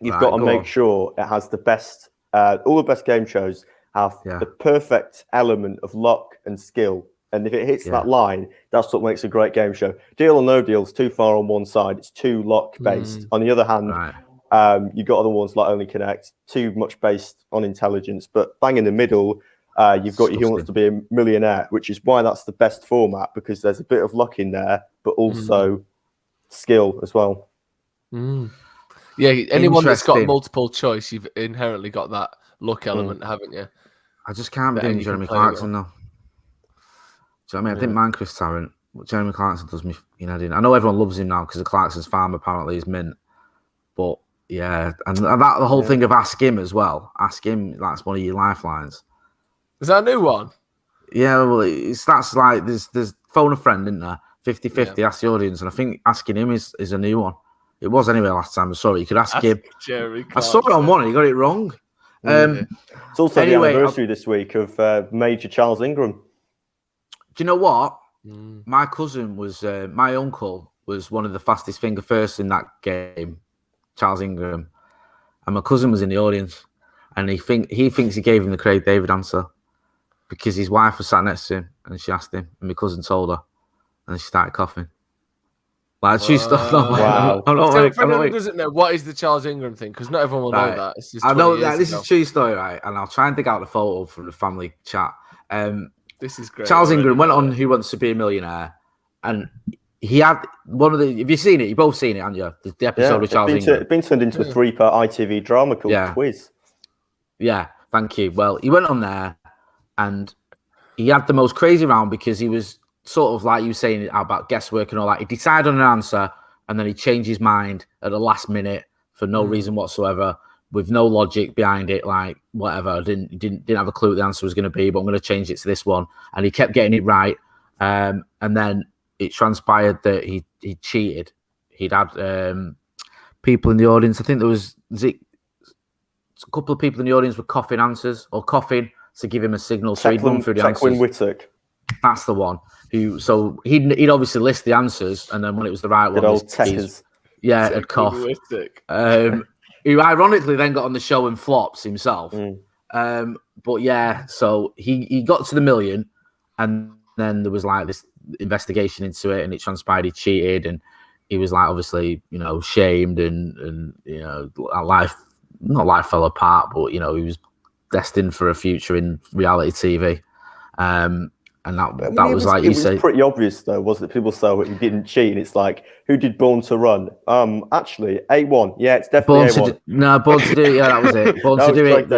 you've got to make sure it has the best. All the best game shows have the perfect element of luck and skill. And if it hits that line, that's what makes a great game show. Deal or No Deal is too far on one side. It's too luck-based. On the other hand, you've got other ones like Only Connect, too much based on intelligence. But bang in the middle, you've got Who Wants to Be a Millionaire, which is why that's the best format, because there's a bit of luck in there, but also skill as well. Yeah, anyone that's got multiple choice, you've inherently got that luck element, haven't you? I just can't be doing Jeremy Clarkson, though. Do you know what I mean? I didn't mind Chris Tarrant, but Jeremy Clarkson does me, I know everyone loves him now because the Clarkson's farm apparently is mint. But yeah, and that the whole thing of Ask Him as well. Ask Him, that's one of your lifelines. Is that a new one? Yeah, well, that's like there's phone a friend, isn't there? 50-50, ask the audience, and I think Asking Him is a new one. It was anyway last time. Sorry, you could ask him. I saw it on one and he got it wrong. It's also the anniversary this week of Major Charles Ingram. Do you know what? My cousin was, my uncle was one of the fastest finger firsts in that game, Charles Ingram. And my cousin was in the audience. And he thinks he gave him the Craig David answer because his wife was sat next to him and she asked him. And my cousin told her. And she started coughing. Like, true stuff. Wow. So for anyone who doesn't know, what is the Charles Ingram thing? Because not everyone will know that. It's just I know that this is a true story, right? And I'll try and dig out the photo from the family chat. This is great. Charles Ingram went on Who Wants to Be a Millionaire, and he had one of the. Have you seen it? You've both seen it, haven't you? The episode of Charles Ingram. It's been turned into a 3-part ITV drama called Quiz. Yeah, thank you. Well, he went on there, and he had the most crazy round because he was sort of like you were saying about guesswork and all that. He decided on an answer, and then he changed his mind at the last minute for no reason whatsoever, with no logic behind it, like whatever. Didn't have a clue what the answer was going to be, but I'm going to change it to this one. And he kept getting it right. And then it transpired that he cheated. He'd had people in the audience. I think there was a couple of people in the audience were coughing answers or coughing to give him a signal. So he'd run through the answers. Whittock. That's the one. So he'd obviously list the answers, and then when it was the right one, had cough. Who ironically then got on the show and flops himself. But yeah, so he got to the million, and then there was like this investigation into it, and it transpired he cheated, and he was like obviously shamed, and life fell apart, but he was destined for a future in reality TV. And that was like you said. It was pretty obvious though, wasn't it? People saw he didn't cheat, and it's like, who did Born to Run? Actually, A1. Yeah, it's definitely A1. Born to Do It. Yeah, that was it. Born to Do It.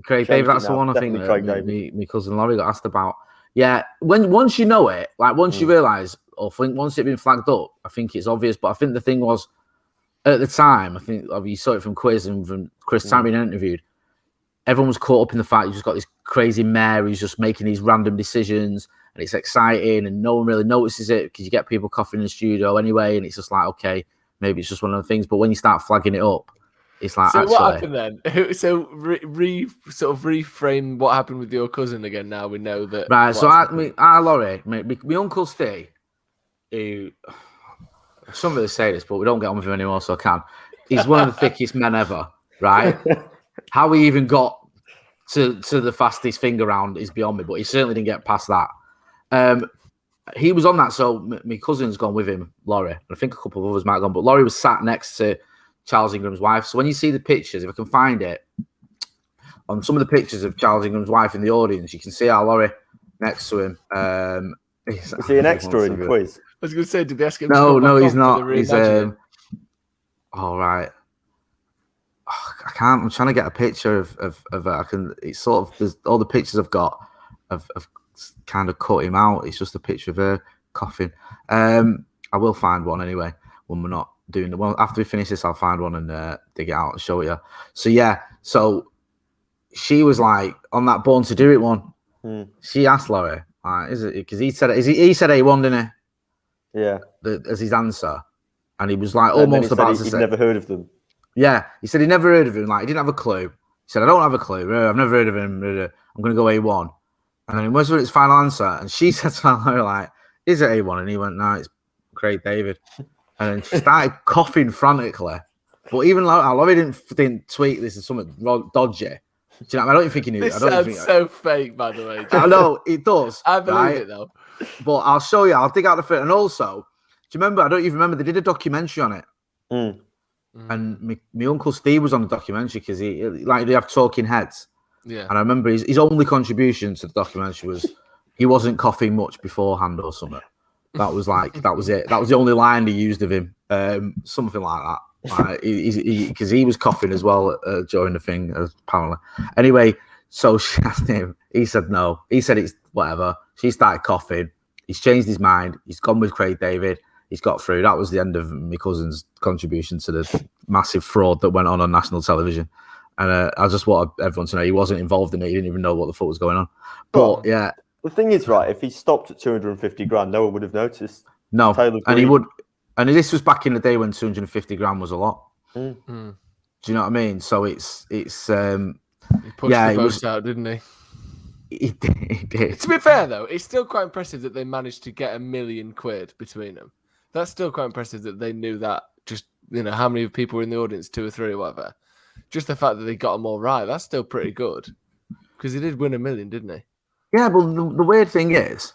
Craig David. That's the one I think that my cousin Laurie got asked about. Yeah, once you know it, like once you realise, or once it's been flagged up, I think it's obvious. But I think the thing was, at the time, I think you saw it from Quiz and from Chris Tarrant being interviewed. Everyone was caught up in the fact you just got this crazy mayor who's just making these random decisions, and it's exciting, and no one really notices it because you get people coughing in the studio anyway, and it's just like, okay, maybe it's just one of the things. But when you start flagging it up, it's like, so actually, what happened then? So sort of reframe what happened with your cousin again. Now we know that. Right. So Laurie, my Uncle Steve, who I shouldn't really say this, but we don't get on with him anymore, so I can. He's one of the thickest men ever, right? How he even got to the fastest finger round is beyond me, but he certainly didn't get past that. He was on that, so my cousin's gone with him, Laurie. And I think a couple of others might have gone, but Laurie was sat next to Charles Ingram's wife. So when you see the pictures, if I can find it, on some of the pictures of Charles Ingram's wife in the audience, you can see our Laurie next to him. Is he an extra in Quiz? I was going to say, did they ask him? No, he's not. He's all right. I can't. I'm trying to get a picture of I can. It's sort of all the pictures I've got have kind of cut him out. It's just a picture of her coughing. I will find one anyway when we're not doing the one. After we finish this, I'll find one and dig it out and show it you. So yeah, so she was like on that Born to Do It one. She asked Laurie, "Is it?" Because he said he said A1, didn't he? Yeah. As his answer, and he was like almost about to say. He'd never heard of them. Yeah, he said he never heard of him. Like, he didn't have a clue. He said, I don't have a clue. I've never heard of him. I'm going to go A1. And then he went with his final answer. And she said to her, like, is it A1? And he went, no, it's Craig David. And then she started coughing frantically. But even Laurie didn't tweet this as something dodgy. Do you know what I mean? I don't even think he knew. This sounds so fake, by the way. I know it does. I believe it though. But I'll show you. I'll dig out the fit. And also, do you remember? I don't even remember. They did a documentary on it. And my uncle Steve was on the documentary because they have talking heads. Yeah. And I remember his only contribution to the documentary was he wasn't coughing much beforehand or something. That was it. That was the only line they used of him. Something like that. Because he was coughing as well during the thing, apparently. Anyway, so she asked him. He said no. He said it's whatever. She started coughing. He's changed his mind. He's gone with Craig David. He's got through. That was the end of my cousin's contribution to the massive fraud that went on national television. And I just want everyone to know he wasn't involved in it. He didn't even know what the fuck was going on. But yeah. The thing is, right, if he stopped at 250 grand, no one would have noticed. No. And he would. And this was back in the day when 250 grand was a lot. Do you know what I mean? So it's he pushed the boat out, didn't he? He did. To be fair, though, it's still quite impressive that they managed to get £1 million between them. That's still quite impressive that they knew that. Just, how many people were in the audience, 2 or 3 or whatever. Just the fact that they got them all right, that's still pretty good. Because he did win $1 million, didn't he? Yeah, but the weird thing is,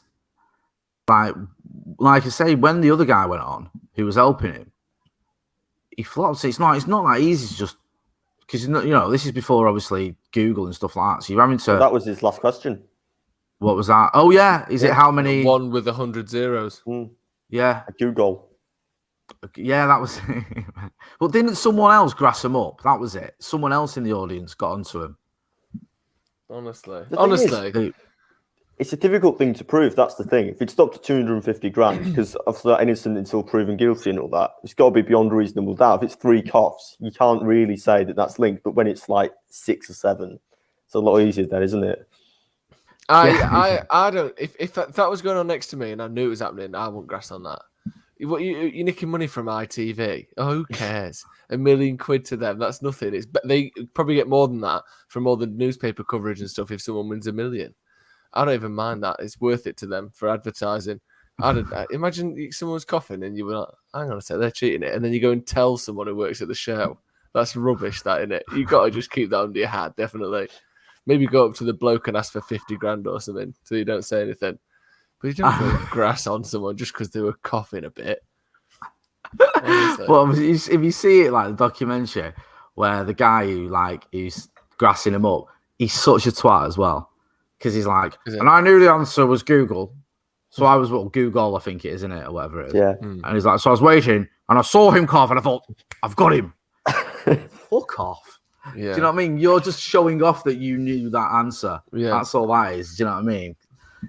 like I say, when the other guy went on, who was helping him, he flopped. It's not that easy to just because this is before obviously Google and stuff like that. So you're having to. Well, that was his last question. What was that? Oh yeah, is it how many? One with 100 zeros. Yeah, Google. Yeah, that was. But didn't someone else grass him up? That was it. Someone else in the audience got onto him. Honestly. It's a difficult thing to prove. That's the thing. If he'd stopped at 250 grand, because obviously that innocent until proven guilty and all that, it's got to be beyond reasonable doubt. If it's 3 coughs, you can't really say that that's linked. But when it's like 6 or 7, it's a lot easier then, isn't it? I don't. If that was going on next to me and I knew it was happening, I wouldn't grass on that. You're nicking money from ITV. Oh, who cares? £1 million to them. That's nothing. They probably get more than that from all the newspaper coverage and stuff if someone wins $1 million. I don't even mind that. It's worth it to them for advertising. Imagine someone's coughing and you were like, hang on a sec, they're cheating it. And then you go and tell someone who works at the show. That's rubbish, that, innit? You've got to just keep that under your hat, definitely. Maybe go up to the bloke and ask for 50 grand or something so you don't say anything. But you don't go grass on someone just because they were coughing a bit. Well, if you see it like the documentary where the guy who's grassing him up, he's such a twat as well. Because he's like, and I knew the answer was Google. So I was, Google, I think it is, isn't it? Or whatever it is. Yeah. And he's like, so I was waiting and I saw him cough and I thought, I've got him. Fuck off. Yeah. Do you know what I mean? You're just showing off that you knew that answer. Yeah. That's all that is. Do you know what I mean?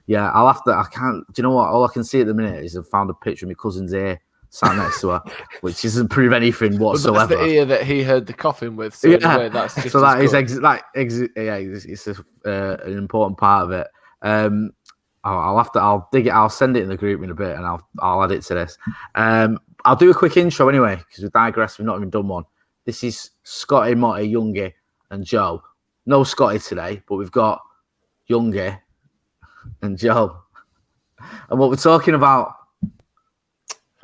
Yeah, I can't, do you know what? All I can see at the minute is I've found a picture of my cousin's ear sat next to her, which doesn't prove anything whatsoever. That's the ear that he heard the coughing with. So in a way, that's just so that is it's an important part of it. I'll dig it. I'll send it in the group in a bit, and I'll add it to this. I'll do a quick intro anyway because we digress. We've not even done one. This is Scotty, Motty, Youngie, and Joe. No Scotty today, but we've got Youngie and Joe. And what we're talking about.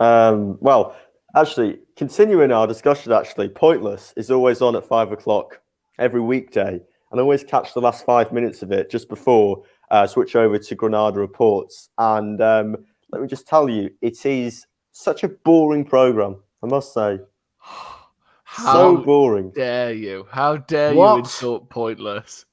Well, actually, continuing our discussion, Pointless is always on at 5 o'clock every weekday, and I always catch the last 5 minutes of it just before switch over to Granada Reports. And let me just tell you, it is such a boring program, I must say. So boring. Dare you? How dare you insult Pointless?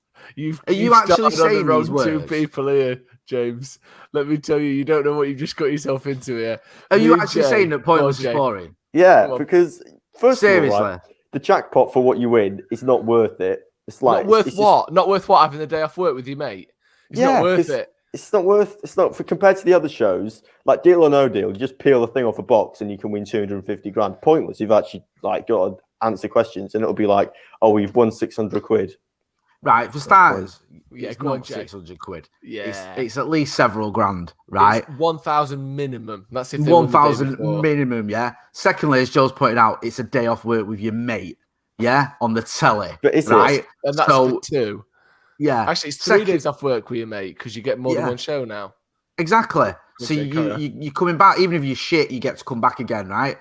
Are you actually saying the wrong these words? 2 people here, James. Let me tell you, you don't know what you've just got yourself into here. Are you actually saying that Pointless is boring? Yeah, because first of all, right, the jackpot for what you win is not worth it. It's like not worth what? Not worth what? Having the day off work with your mate? It's not worth it. It's not worth. It's not compared to the other shows like Deal or No Deal. You just peel the thing off a box and you can win 250 grand. Pointless. You've actually got to answer questions and it'll be like, oh, we've won 600 quid. Right, for starters, it's not 600 quid. Yeah, it's at least several grand, right? It's 1,000 minimum. That's if 1,000 minimum. Yeah. Secondly, as Joe's pointed out, it's a day off work with your mate. Yeah, on the telly. But is right? And that's for 2. Yeah, actually, it's 3 days off work with your mate because you get more than one show now. Exactly. So you're coming back, even if you're shit, you get to come back again, right?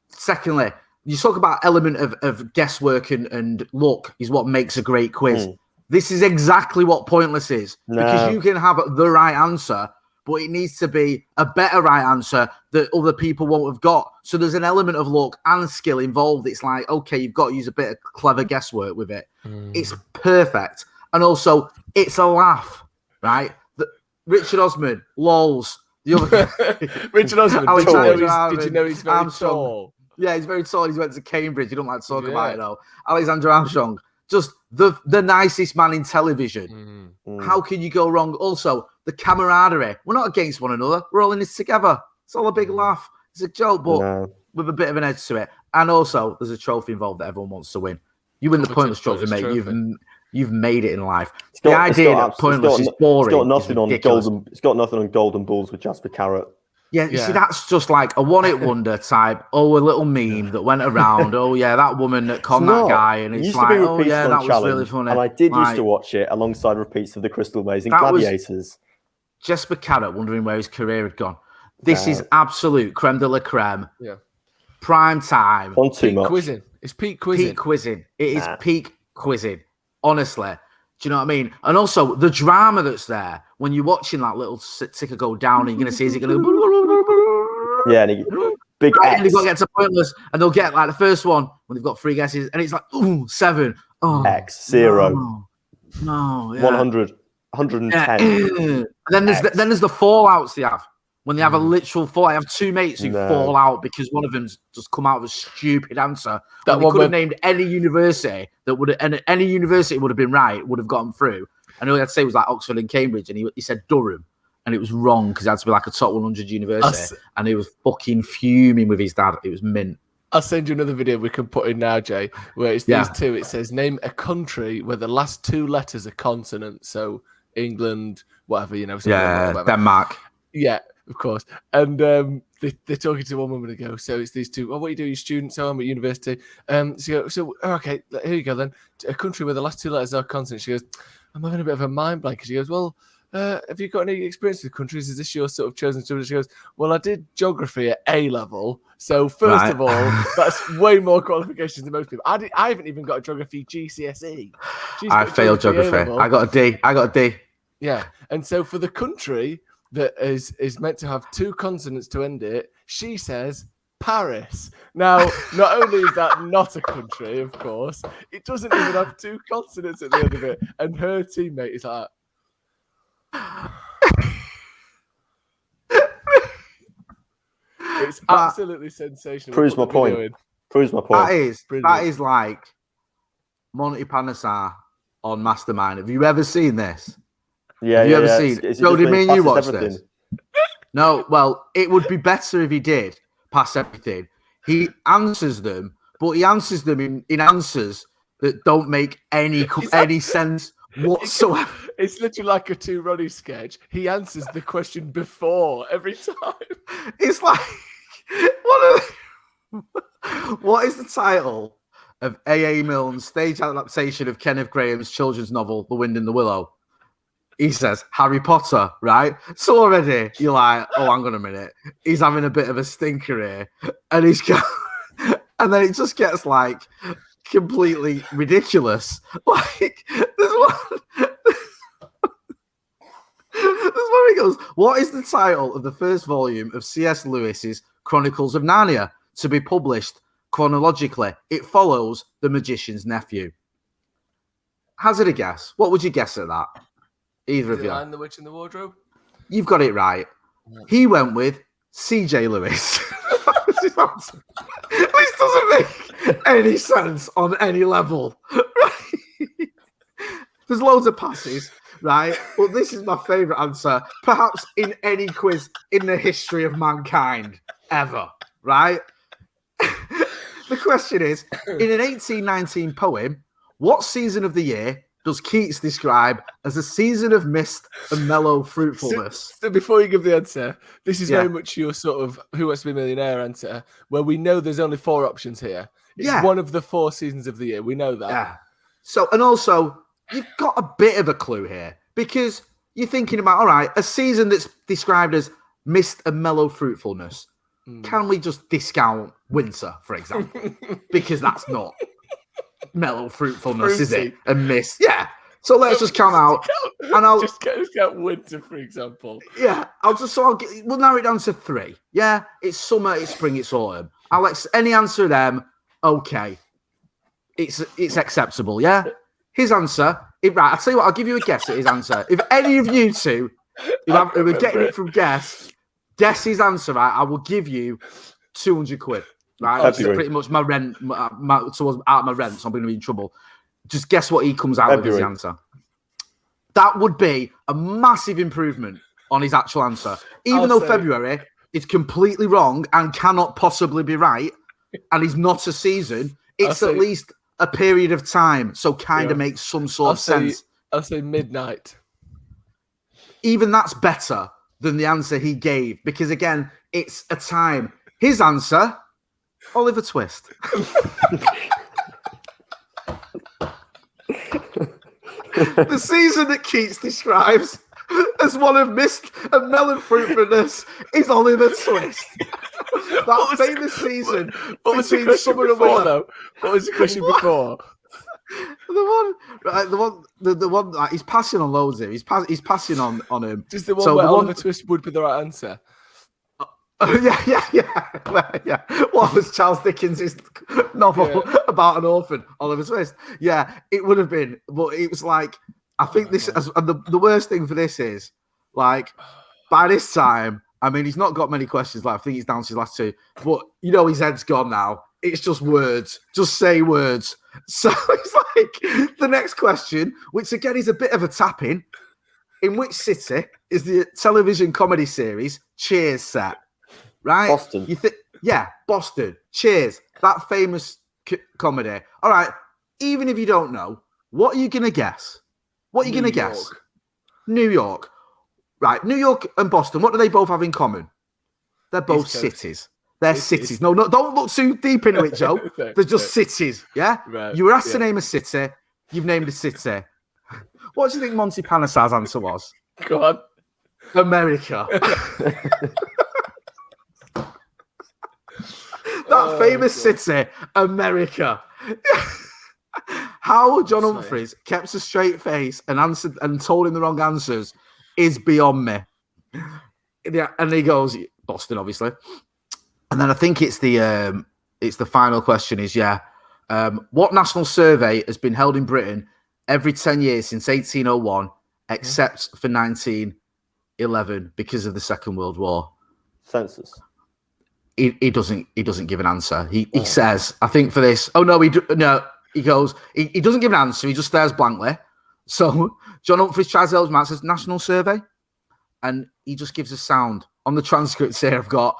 Secondly, you talk about element of guesswork and luck is what makes a great quiz. This is exactly what pointless is. Because you can have the right answer, but it needs to be a better right answer that other people won't have got. So there's an element of luck and skill involved. It's like, okay, you've got to use a bit of clever guesswork with it. It's perfect. And also, it's a laugh, right? Richard Osman, lols. The other Richard Osman, did you know he's very tall? Yeah, he's very tall. He's went to Cambridge. You don't like to talk about it, though. Alexander Armstrong, just the nicest man in television. How can you go wrong? Also, the camaraderie. We're not against one another. We're all in this together. It's all a big laugh. It's a joke, but with a bit of an edge to it. And also, there's a trophy involved that everyone wants to win. You win the pointless trophy, mate. You've made it in life. The idea that pointless is boring. It's got nothing on golden balls with Jasper Carrot. Yeah, you see, that's just like a one-hit wonder type. Oh, a little meme that went around. Oh, yeah, that woman that conned that guy. And it's like, oh, yeah, that was really funny. And I did used to watch it alongside repeats of the Crystal Maze and Gladiators. Jasper Carrot wondering where his career had gone. This is absolute creme de la creme. Yeah. Prime time. Peak quizzing. It's peak quizzing. Peak quizzing. It is peak quizzing. Honestly. Do you know what I mean? And also the drama that's there when you're watching that little ticker go down and you're going to see, is it going to yeah, and big X. And they've got to get to pointless and they'll get like the first one when they've got 3 guesses and it's like, 7. Oh, X, 0. No, yeah. 100, 110. And then there's the fallouts they have. When they have a literal fall, I have 2 mates who fall out because one of them's just come out with a stupid answer. That they could have named any university that would have, and any university would have been right, would have gotten through. And all he had to say was like Oxford and Cambridge, and he said Durham, and it was wrong because it had to be like a top 100 university. And he was fucking fuming with his dad. It was mint. I'll send you another video we can put in now, Jay, where it's these two. It says name a country where the last 2 letters are consonants. So England, whatever, you know. Whatever. Denmark. Yeah. Of course. And they're talking to one woman ago. So it's these two. Oh, what do you do? You're students. So I'm at university. So okay, here you go then. A country where the last 2 letters are consonants. She goes, I'm having a bit of a mind blank. She goes, well, have you got any experience with countries? Is this your sort of chosen subject? She goes, well, I did geography at A level. So first of all, that's way more qualifications than most people. I haven't even got a geography GCSE. I failed geography. I got a D. Yeah. And so for the country that is meant to have 2 consonants to end it, she says Paris. Now, not only is that not a country, of course, it doesn't even have 2 consonants at the end of it. And her teammate is like, it's absolutely sensational. Proves my point. That is like Monty Panesar on Mastermind. Have you ever seen this? Yeah, have you ever seen? Joe, did me and you watch this? No, well, it would be better if he did pass everything. He answers them, but he answers them in answers that don't make any sense whatsoever. It's literally like a 2 Ronnie sketch. He answers the question before every time. It's like, what is the title of A.A. Milne's stage adaptation of Kenneth Grahame's children's novel, The Wind in the Willow? He says Harry Potter, right? So already you're like, oh, hang on a minute. He's having a bit of a stinker here. And and then it just gets like completely ridiculous. Like there's one he goes, what is the title of the first volume of C.S. Lewis's Chronicles of Narnia to be published chronologically? It follows The Magician's Nephew. Hazard a guess. What would you guess at that? Either of you. Lion, the Witch in the Wardrobe? You've got it right. He went with C.J. Lewis. This doesn't make any sense on any level. Right? There's loads of passes, right? But this is my favourite answer, perhaps in any quiz in the history of mankind ever, right? The question is, in an 1819 poem, what season of the year does Keats describe as a season of mist and mellow fruitfulness? So before you give the answer, this is very much your sort of Who Wants to Be a Millionaire answer, where we know there's only 4 options here. It's one of the 4 seasons of the year. We know that. Yeah. So, and also, you've got a bit of a clue here because you're thinking about, all right, a season that's described as mist and mellow fruitfulness. can we just discount winter, for example? Because that's not mellow fruitfulness, is it? And miss. Yeah. So let's just count out. And I'll just count winter, for example. Yeah. We'll narrow it down to 3. Yeah. It's summer, it's spring, it's autumn. Any answer of them, okay. It's acceptable, yeah? His answer, right, I'll tell you what, I'll give you a guess at his answer. If any of you two who are getting it from guess his answer, right, I will give you 200 quid. Right? That's pretty much my rent, towards out my rent, so I'm going to be in trouble. Just guess what he comes out with as the answer. That would be a massive improvement on his actual answer. Even though February is completely wrong and cannot possibly be right, and is not a season, it's at least a period of time, so kind of makes some sort of sense. I'll say midnight. Even that's better than the answer he gave, because again, it's a time. His answer, Oliver Twist. The season that Keats describes as one of mist and melon fruitfulness is Oliver Twist. That famous season between summer and winter. What was the question before? The one. Like, he's passing on loads here. He's passing on him. Just the one where Oliver Twist would be the right answer. Yeah. What was Charles Dickens' novel about an orphan, Oliver Twist? Yeah, it would have been, but it was like, I think this, and the worst thing for this is, like, by this time, I mean, he's not got many questions left. I think he's down to his last 2, but his head's gone now. It's just words. Just say words. So it's like the next question, which again is a bit of a tap-in. In which city is the television comedy series Cheers set? Right? Boston. Boston. Cheers. That famous comedy. All right. Even if you don't know, what are you going to guess? What are you going to guess? New York. Right. New York and Boston, what do they both have in common? They're both cities. They're cities. No, don't look too deep into it, Joe. They're just cities. Yeah? Right. You were asked to name a city. You've named a city. What do you think Monty Panesar's answer was? Go on. America. That famous city, America. How John Humphreys kept a straight face and answered and told him the wrong answers is beyond me. Yeah, and he goes, Boston, obviously. And then I think it's the final question is, what national survey has been held in Britain every 10 years since 1801, except for 1911 because of the Second World War? Census. He doesn't give an answer. He says, I think for this. Oh no, he goes. He doesn't give an answer. He just stares blankly. So John Humphreys tries to help him out, says national survey, and he just gives a sound. On the transcripts here, I've got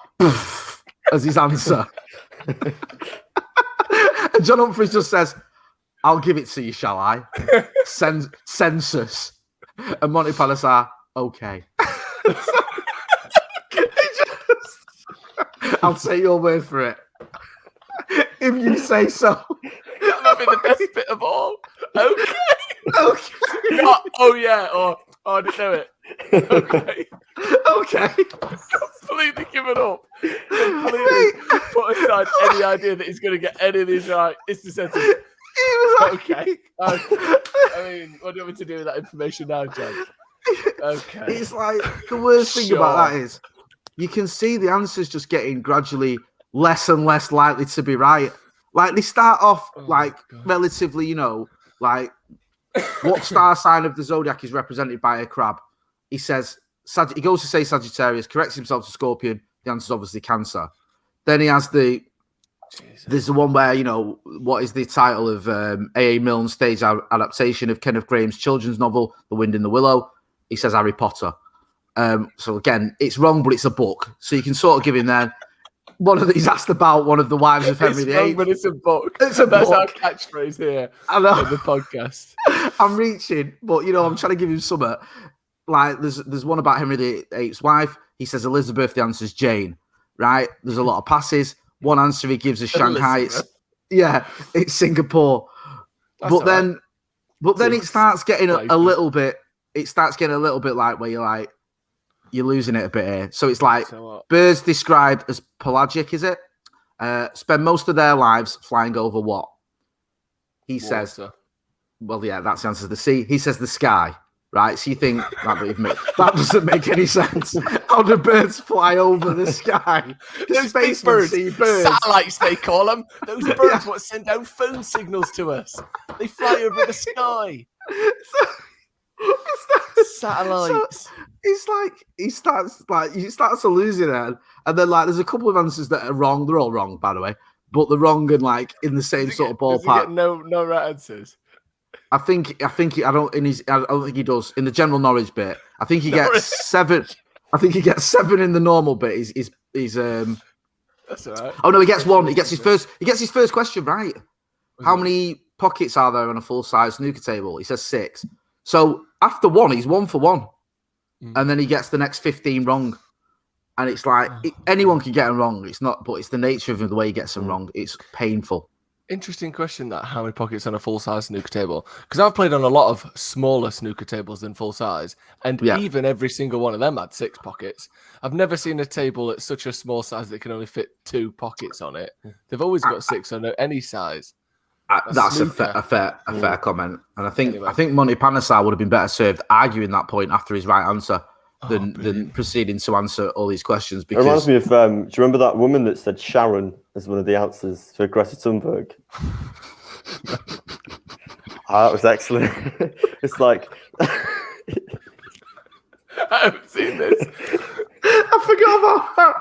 as his answer. And John Humphreys just says, "I'll give it to you, shall I?" Census. And Monty Panesar, okay. I'll take your word for it. If you say so. That might be the best bit of all. Okay. I didn't know it. Okay. Completely given up. Completely put aside any idea that he's going to get any of these right. It's the sentence. Okay. I mean, what do you want me to do with that information now, John? Okay. It's like the worst thing about that is you can see the answers just getting gradually less and less likely to be right. Like they start off relatively, like what star sign of the zodiac is represented by a crab? He says, he goes to say Sagittarius, corrects himself to Scorpion. The answer is obviously Cancer. Then he has there's the one where, what is the title of A.A. Milne's stage adaptation of Kenneth Grahame's children's novel, The Wind in the Willow? He says Harry Potter. So again, it's wrong, but it's a book. So you can sort of give him then. He's asked about one of the wives of Henry VIII. But it's a book. It's a That's book. our catchphrase here. I know. On the podcast. I'm reaching, but I'm trying to give him something. Like there's one about Henry VIII's wife. He says Elizabeth. The answer is Jane. Right? There's a lot of passes. One answer he gives is Shanghai. It's Singapore. But then it starts getting a little bit. It starts getting a little bit like where you're like, you're losing it a bit here. So it's like birds described as pelagic, is it? Spend most of their lives flying over what? He says, well, yeah, that's the answer to the sea. He says the sky, right? So you think that doesn't make any sense. How do birds fly over the sky? Those big birds, satellites they call them. Those birds what send down phone signals to us. They fly over the sky. Satellites. So it's like he starts to lose it, and then like there's a couple of answers that are wrong. They're all wrong, by the way, but they're wrong and like in the same sort of ballpark. Does he get no right answers? I don't think he does in the general knowledge bit. I think he gets 7. I think he gets 7 in the normal bit. He's That's all right. Oh no, he gets 1. He gets his first question right. How many pockets are there on a full-size snooker table? He says 6. So after 1, he's 1 for 1. And then he gets the next 15 wrong. And it's like anyone can get them wrong. It's not, but it's the nature of the way he gets them wrong. It's painful. Interesting question, that how many pockets on a full-size snooker table? Because I've played on a lot of smaller snooker tables than full-size, and even every single one of them had 6 pockets. I've never seen a table at such a small size that can only fit 2 pockets on it. They've always got 6 on any size. That's a fair comment, and I think Monty Panesar would have been better served arguing that point after his right answer than proceeding to answer all these questions. Because... It reminds me of, do you remember that woman that said Sharon as one of the answers for Greta Thunberg? That was excellent. It's like... I haven't seen this. I forgot about that.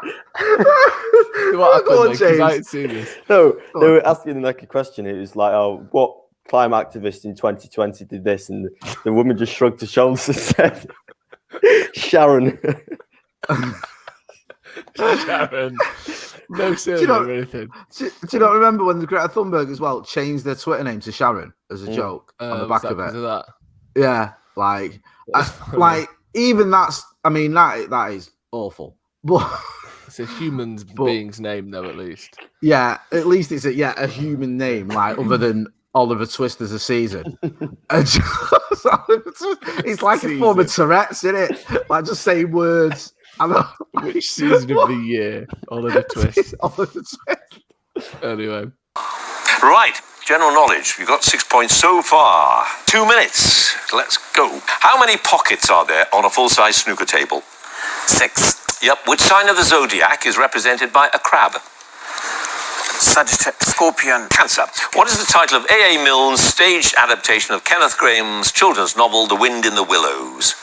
What happened, James? I haven't seen this. No, they were asking like a question. It was like, oh, what climate activist in 2020 did this? And the woman just shrugged her shoulders and said... Sharon. Sharon. No sooner or anything. Do you not remember when the Greta Thunberg as well changed their Twitter name to Sharon as a joke on the back of it? That? Yeah, like even that's. I mean, that is awful. But it's a human being's name, though. At least. Yeah, at least it's a human name, like other than Oliver Twist as a season. It's like a form of Tourette's, isn't it? Like just saying words. Which season of the year? Oliver Twist. Oliver Twist. Anyway. Right. General knowledge. You've got 6 points so far. 2 minutes. Let's go. How many pockets are there on a full-size snooker table? 6. Yep. Which sign of the zodiac is represented by a crab? Sagittarius, Scorpion. Cancer. What is the title of A.A. Milne's staged adaptation of Kenneth Grahame's children's novel, The Wind in the Willows?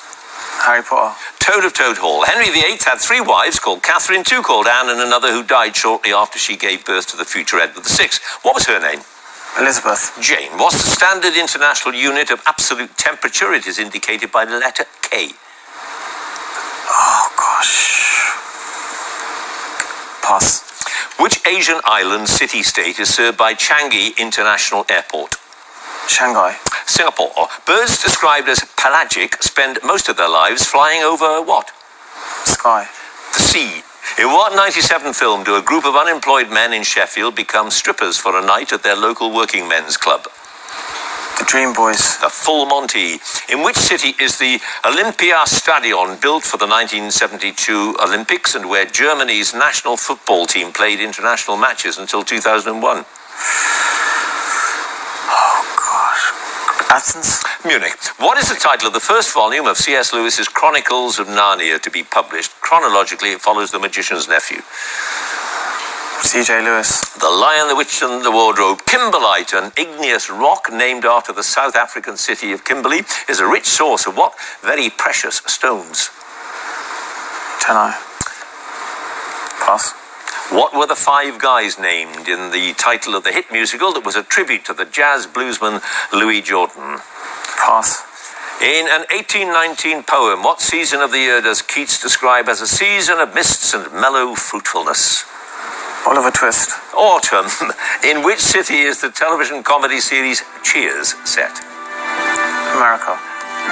Harry Potter. Toad of Toad Hall. Henry VIII had 3 wives called Catherine, 2 called Anne, and another who died shortly after she gave birth to the future Edward VI. What was her name? Elizabeth. Jane. What's the standard international unit of absolute temperature? It is indicated by the letter K. Oh, gosh. Pass. Which Asian island city-state is served by Changi International Airport? Shanghai. Singapore. Birds described as pelagic spend most of their lives flying over what? Sky. The sea. In what 97 film do a group of unemployed men in Sheffield become strippers for a night at their local working men's club? The Dream Boys. The Full Monty. In which city is the Olympia Stadion built for the 1972 Olympics and where Germany's national football team played international matches until 2001? Oh, gosh. Athens. Munich. What is the title of the first volume of C.S. Lewis's Chronicles of Narnia to be published? Chronologically, it follows The Magician's Nephew. C.J. Lewis. The Lion, the Witch and the Wardrobe. Kimberlite, an igneous rock named after the South African city of Kimberley, is a rich source of what very precious stones? Tenai. Pass. What were the 5 guys named in the title of the hit musical that was a tribute to the jazz bluesman Louis Jordan? Pass. In an 1819 poem, what season of the year does Keats describe as a season of mists and mellow fruitfulness? Oliver Twist. Autumn. In which city is the television comedy series Cheers set? America.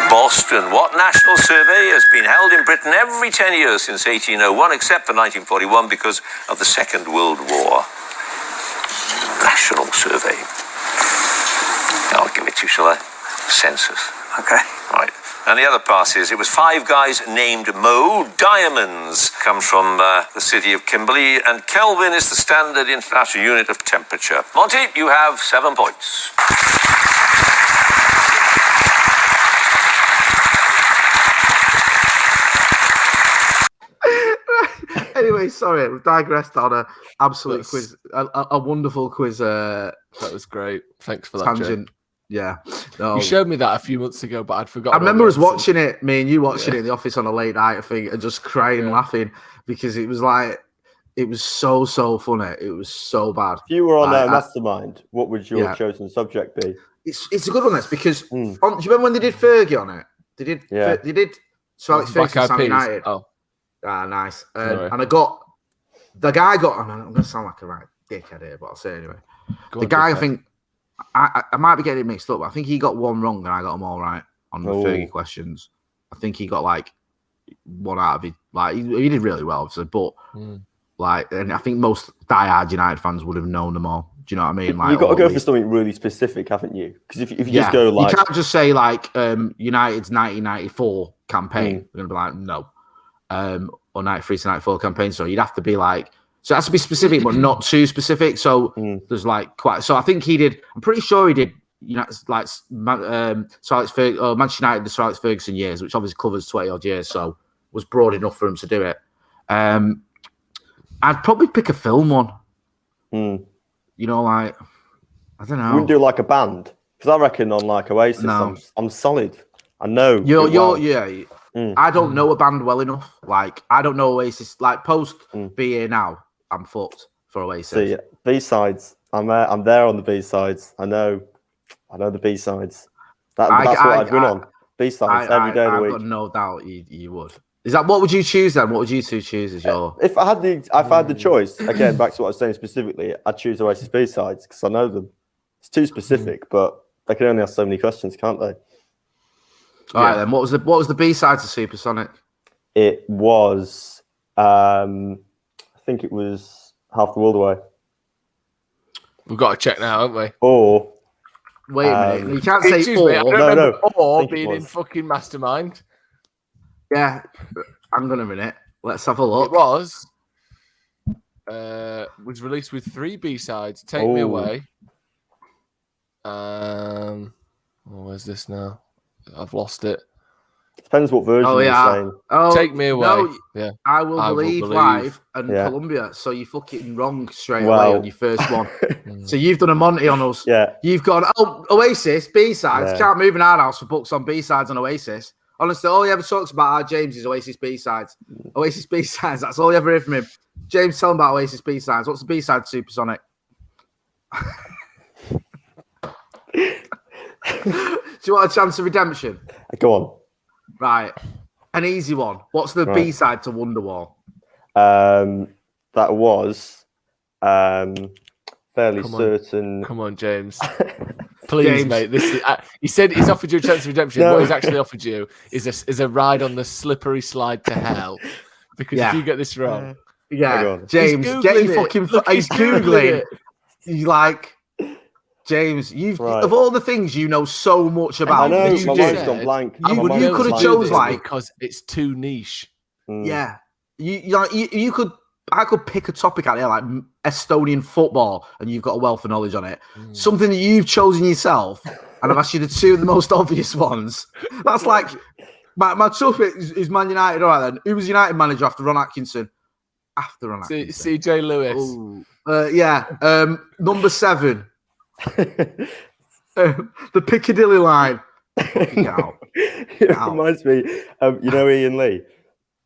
Boston. What national survey has been held in Britain every 10 years since 1801, except for 1941 because of the Second World War? National survey. I'll give it to you, shall I? Census. Okay. Right. And the other pass is, it was 5 guys named Mo. Diamonds comes from the city of Kimberley, and Kelvin is the standard international unit of temperature. Monty, you have 7 points. Anyway, sorry, we've digressed on a absolute quiz, a wonderful quiz. That was great. Thanks for that, Tangent. Jay. Yeah. No. You showed me that a few months ago, but I'd forgotten. I remember us watching it, me and you watching it in the office on a late night, I think, and just crying, laughing, because it was like, it was so funny. It was so bad. If you were on Mastermind, what would your chosen subject be? It's a good one, this, because do you remember when they did Fergie on it? They did. So Alex Ferguson, Sam United. Oh, nice. And I got the guy. I'm going to sound like a right dickhead here, but I'll say it anyway. The guy, I think. I might be getting it mixed up, but I think he got one wrong and I got them all right on the Fergie questions. I think he got like one out of it. Like he did really well, obviously, but like, and I think most diehard United fans would have known them all. Do you know what I mean? Like, you've got to go for something really specific, haven't you? Because if you just go like, you can't just say like United's 1994 campaign. We're gonna be like no, or 93 to 94 campaign. So you'd have to be like. So it has to be specific, but not too specific. So there's like quite. So I think he did. I'm pretty sure he did. You know, like Manchester United, the Sir Alex Ferguson years, which obviously covers 20 odd years. So was broad enough for him to do it. I'd probably pick a film one. You know, like I don't know. You wouldn't do like a band, because I reckon on like Oasis, I'm solid. I know. I don't know a band well enough. Like I don't know Oasis. Like post Be Here Now, I'm fucked for Oasis. See, B-sides. I'm there on the B-sides. I know the B-sides. That's what I'd win on. B-sides every day of the week. I've got no doubt you would. Is that what would you choose then? What would you two choose as your? If I had the choice, again, back to what I was saying specifically, I'd choose Oasis B-sides because I know them. It's too specific, but they can only ask so many questions, can't they? All right then. What was the B-sides of Supersonic? It was, I think it was Half the World Away. We've got to check now, haven't we? Or wait a minute, you can't say excuse me, I don't remember or being in fucking Mastermind. Yeah, hang on a minute. Let's have a look. It was released with 3 B-sides. Take Me Away. Where's this now? I've lost it. Depends what version you're saying. Take Me Away. No, I Will Believe Live and Columbia. So you're fucking wrong straight away on your first one. So you've done a Monty on us. Yeah. You've gone, Oasis, B-sides. Can't move in our house for books on B-sides on Oasis. Honestly, all he ever talks about James is Oasis B-sides. Oasis B-sides, that's all you ever hear from him. James, tell him about Oasis B-sides. What's the B-side to Supersonic? Do you want a chance of redemption? Go on. Right. An easy one. What's the B-side to Wonderwall? That was fairly certain. Come on, James. Please, mate. This is, he said he's offered you a chance of redemption. No. What he's actually offered you is a ride on the slippery slide to hell. Because if you get this wrong, James, get your fucking. He's googling it. He's like, James, of all the things you know so much about. I know, my mind's gone blank. You could have chose because it's too niche. Yeah, you could. I could pick a topic out there like Estonian football, and you've got a wealth of knowledge on it. Something that you've chosen yourself, and I've asked you the 2 of the most obvious ones. That's like my topic is Man United. All right, then. Who was United manager after Ron Atkinson? After Ron Atkinson, CJ Lewis. Number 7. The Piccadilly line. It reminds me of Ian Lee.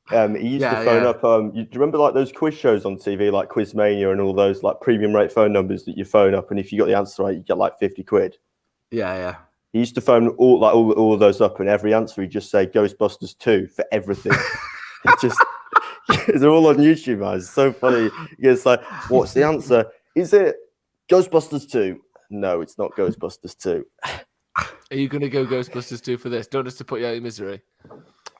He used to phone up. Do you remember like those quiz shows on TV, like Quizmania and all those like premium rate phone numbers that you phone up, and if you got the answer right, you get like 50 quid. Yeah. He used to phone all of those up, and every answer he'd just say Ghostbusters 2 for everything. They're all on YouTube, man. It's so funny. It's like, what's the answer? Is it Ghostbusters 2? No, it's not Ghostbusters 2. Are you going to go Ghostbusters 2 for this? Don't just to put you out of misery.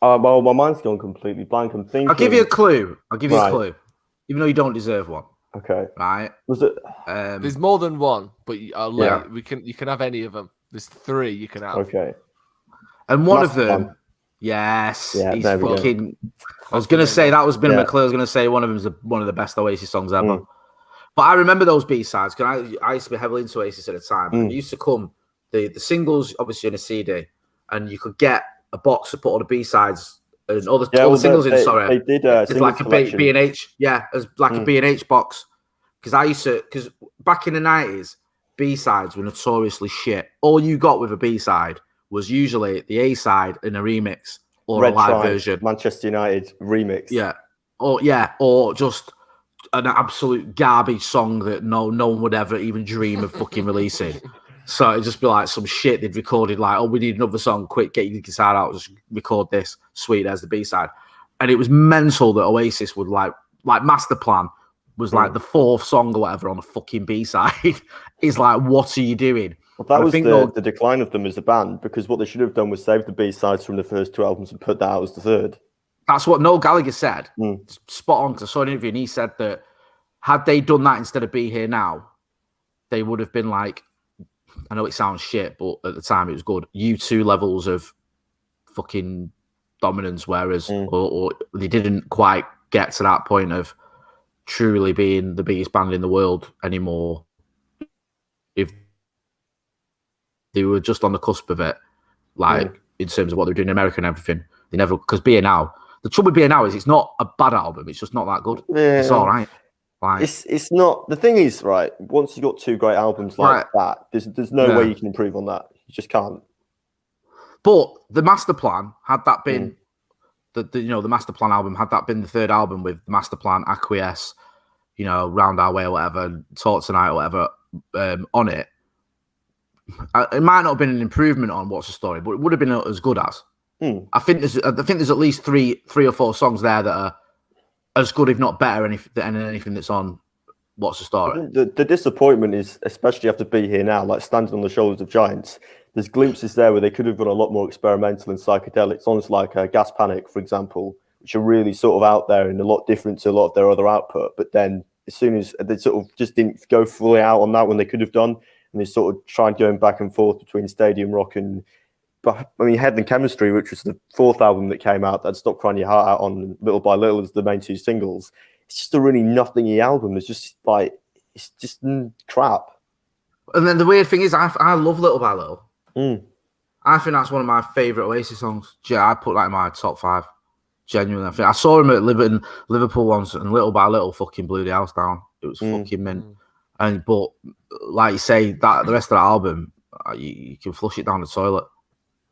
Well, my mind's gone completely blank. I'm thinking. I'll give you a clue. Even though you don't deserve one. Okay. Right. Was it? There's more than one, but I'll let you can have any of them. There's 3 you can have. Okay. And one of them Yes, Yeah, he's there we go. fucking. I was gonna say that was Ben McClure. I was gonna say one of them is one of the best Oasis songs ever. But I remember those B-sides because I used to be heavily into Oasis at the time. And it used to come the singles obviously in a CD, and you could get a box to put all the B-sides and all the singles in. Sorry, they did. It's like a B&H. Yeah, it's like a B&H box. Because back in the 90s, B-sides were notoriously shit. All you got with a B-side was usually the A-side in a remix or a live version. Manchester United remix. Yeah. Or just an absolute garbage song that no one would ever even dream of fucking releasing. So it'd just be like some shit they'd recorded, like, oh, we need another song, quick, get your guitar out, just record this, sweet, there's the B-side. And it was mental that Oasis would like Master Plan was like the fourth song or whatever on a fucking B-side. Is like, what are you doing? Well, that was the decline of them as a band, because what they should have done was save the B-sides from the first two albums and put that out as the third. That's what Noel Gallagher said. Spot on, because I saw an interview and he said that had they done that instead of Be Here Now, they would have been like, I know it sounds shit, but at the time it was good, U2 levels of fucking dominance, whereas or they didn't quite get to that point of truly being the biggest band in the world anymore. If they were just on the cusp of it, like in terms of what they're doing in America and everything, they never, because Be Here Now, the trouble with Be Here Now is it's not a bad album, it's just not that good. Yeah. It's all right. Like, it's not, the thing is, right, once you've got two great albums like that, there's no way you can improve on that. You just can't. But the Master Plan, had that been the Master Plan album, had that been the third album with Master Plan, Acquiesce, Round Our Way or whatever, Talk Tonight or whatever on it, it might not have been an improvement on What's the Story, but it would have been as good as. I think there's at least three or four songs there that are as good, if not better, than anything that's on What's the Story. The disappointment is, especially after Be Here Now, like Standing on the Shoulders of Giants, there's glimpses there where they could have gone a lot more experimental and psychedelic. Songs like Gas Panic, for example, which are really sort of out there and a lot different to a lot of their other output. But then as soon as they sort of just didn't go fully out on that when they could have done, and they sort of tried going back and forth between Stadium Rock and, Head and Chemistry, which was the fourth album that came out, that Stop Crying Your Heart Out on Little by Little as the main two singles. It's just a really nothingy album. It's just like, it's just crap. And then the weird thing is, I love Little by Little. I think that's one of my favourite Oasis songs. I put that in my top 5. Genuinely. I saw him at Liverpool once, and Little by Little fucking blew the house down. It was fucking mint. But like you say, that the rest of the album, you can flush it down the toilet.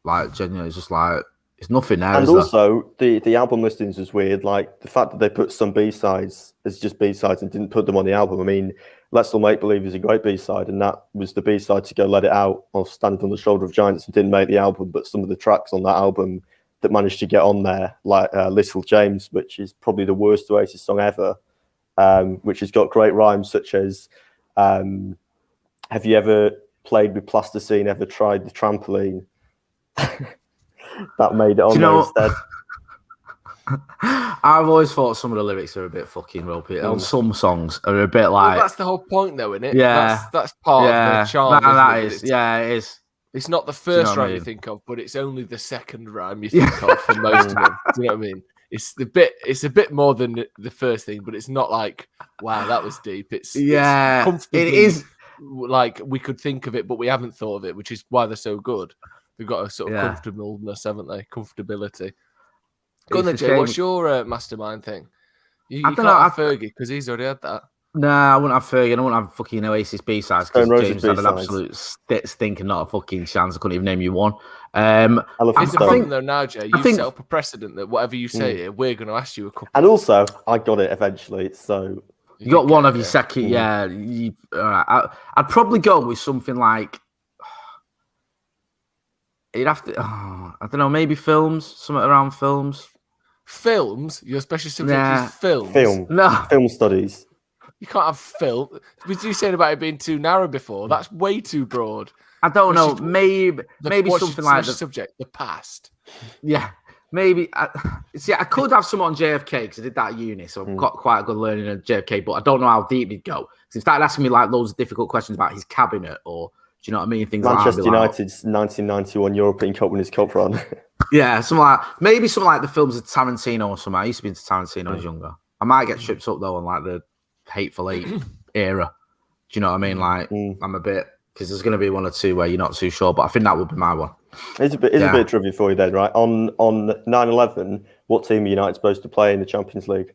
Like, genuinely, it's just like, it's nothing there. And also, the album listings was weird. Like, the fact that they put some B-sides as just B-sides and didn't put them on the album. I mean, Let's All Make Believe is a great B-side, and that was the B-side to go Let It Out or Standing on the Shoulder of Giants, and didn't make the album. But some of the tracks on that album that managed to get on there, like Little James, which is probably the worst Oasis song ever, which has got great rhymes such as, have you ever played with plasticine, ever tried the trampoline? That made it on there instead. I've always thought some of the lyrics are a bit fucking ropey. On some songs are a bit like... Well, that's the whole point, though, isn't it? Yeah. That's part of the charm. That is. Yeah, it is. It's not the first rhyme you think of, but it's only the second rhyme you think of for most of them. Do you know what I mean? It's a bit more than the first thing, but it's not like, wow, that was deep. It's comfortably, it is like we could think of it, but we haven't thought of it, which is why they're so good. They've got a sort of comfortableness, haven't they? Comfortability. Go on then, Jay. What's your mastermind thing? You can't have Fergie because he's already had that. Nah, I wouldn't have Fergie. I wouldn't have fucking Oasis B-sides because James had an absolute stink and not a fucking chance. I couldn't even name you one. It's a problem though now, Jay. You set up a precedent that whatever you say here, we're going to ask you a couple. And also, I got it eventually, so... You got one of your second, I'd probably go with something like... You'd have to... I don't know, maybe films? Something around films? Films? Your special subject is films? Film studies. You can't have film. Was you saying about it being too narrow before? That's way too broad. I don't know. Maybe something like the subject, the past. Yeah, maybe. I could have some on JFK because I did that at uni, so I've got quite a good learning at JFK. But I don't know how deep it'd go. Because he started asking me like loads of difficult questions about his cabinet, or do you know what I mean? Things Manchester like United's 1991 European Cup winners' cup run. Yeah, maybe something like the films of Tarantino or something. I used to be into Tarantino when I was younger. I might get tripped up though on like the Hateful Eight era. Do you know what I mean? Like I'm a bit because there's going to be one or two where you're not too sure, but I think that would be my one. It's a bit of trivia for you then, right? On 9/11, what team are United supposed to play in the Champions League?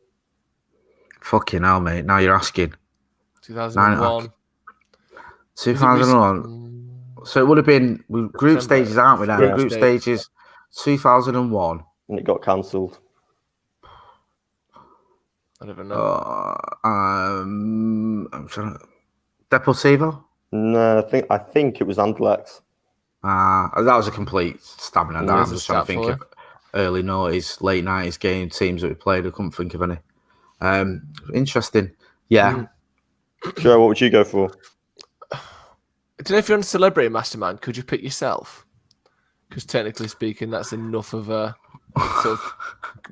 Fucking hell, mate! Now you're asking. 2001. 2001. So it would have been group stages, aren't we? Now Yeah. group stages, 2001. And it got cancelled. I don't know. I'm trying to. Deportivo. No, I think it was Anderlecht. That was a complete stabbing at that. I'm just trying to think of early 90s, late 90s game teams that we played. I couldn't think of any. Interesting. Yeah. Joe, what would you go for? I don't know if you're on Celebrity Mastermind. Could you pick yourself? Because technically speaking, that's enough of a sort of.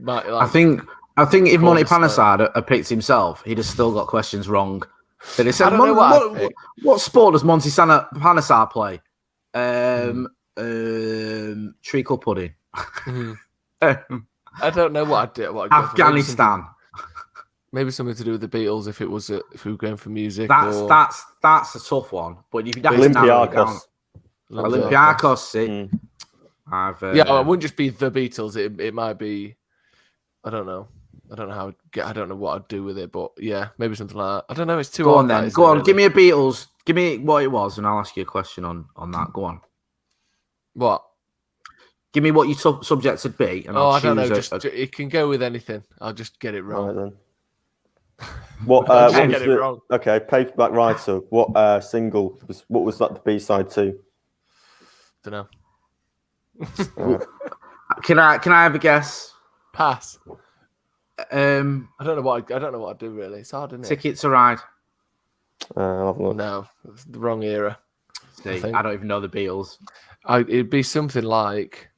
I think if Monty Panesar had picked himself, he'd have still got questions wrong. But he said, what sport does Monty Panesar play? Treacle pudding. I don't know what I'd do. Afghanistan. Maybe something to do with the Beatles if we were going for music. That's a tough one. But if you Olympiacos. Olympiacos. I wouldn't just be the Beatles. It might be. I don't know. I don't know I don't know what I'd do with it, but yeah, maybe something like that. I don't know. It's too. Go on then. Go on. Really. Give me a Beatles. Give me what it was, and I'll ask you a question on that. Go on. What? Give me what your subject would be, and I'll choose. I don't know. It can go with anything. I'll just get it wrong. Right, then. What get it wrong. Okay, Paperback Writer. What single was? What was that? The B-side to? Don't know. Can I have a guess? Pass. I don't know what I'd do really. It's hard, isn't it? Ticket to Ride. I'll have a look. No, it's the wrong era. See, I don't even know the Beatles. It'd be something like.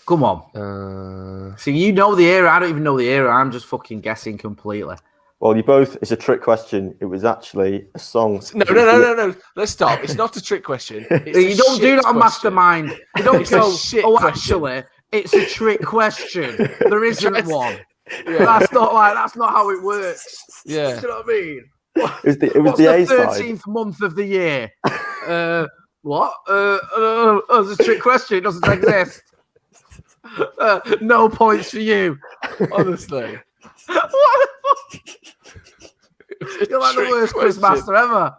Come on. See, you know the era. I don't even know the era. I'm just fucking guessing completely. Well, it's a trick question. It was actually a song. No. Let's stop. It's not a trick question. You don't do that on Mastermind. You don't go, question. Actually, it's a trick question. There isn't one. Yeah. That's not how it works. Yeah. Do you know what I mean? It was the A-side. 13th month of the year. What? It's a trick question. It doesn't exist. No points for you. Honestly. What the fuck? You're like the worst quizmaster ever.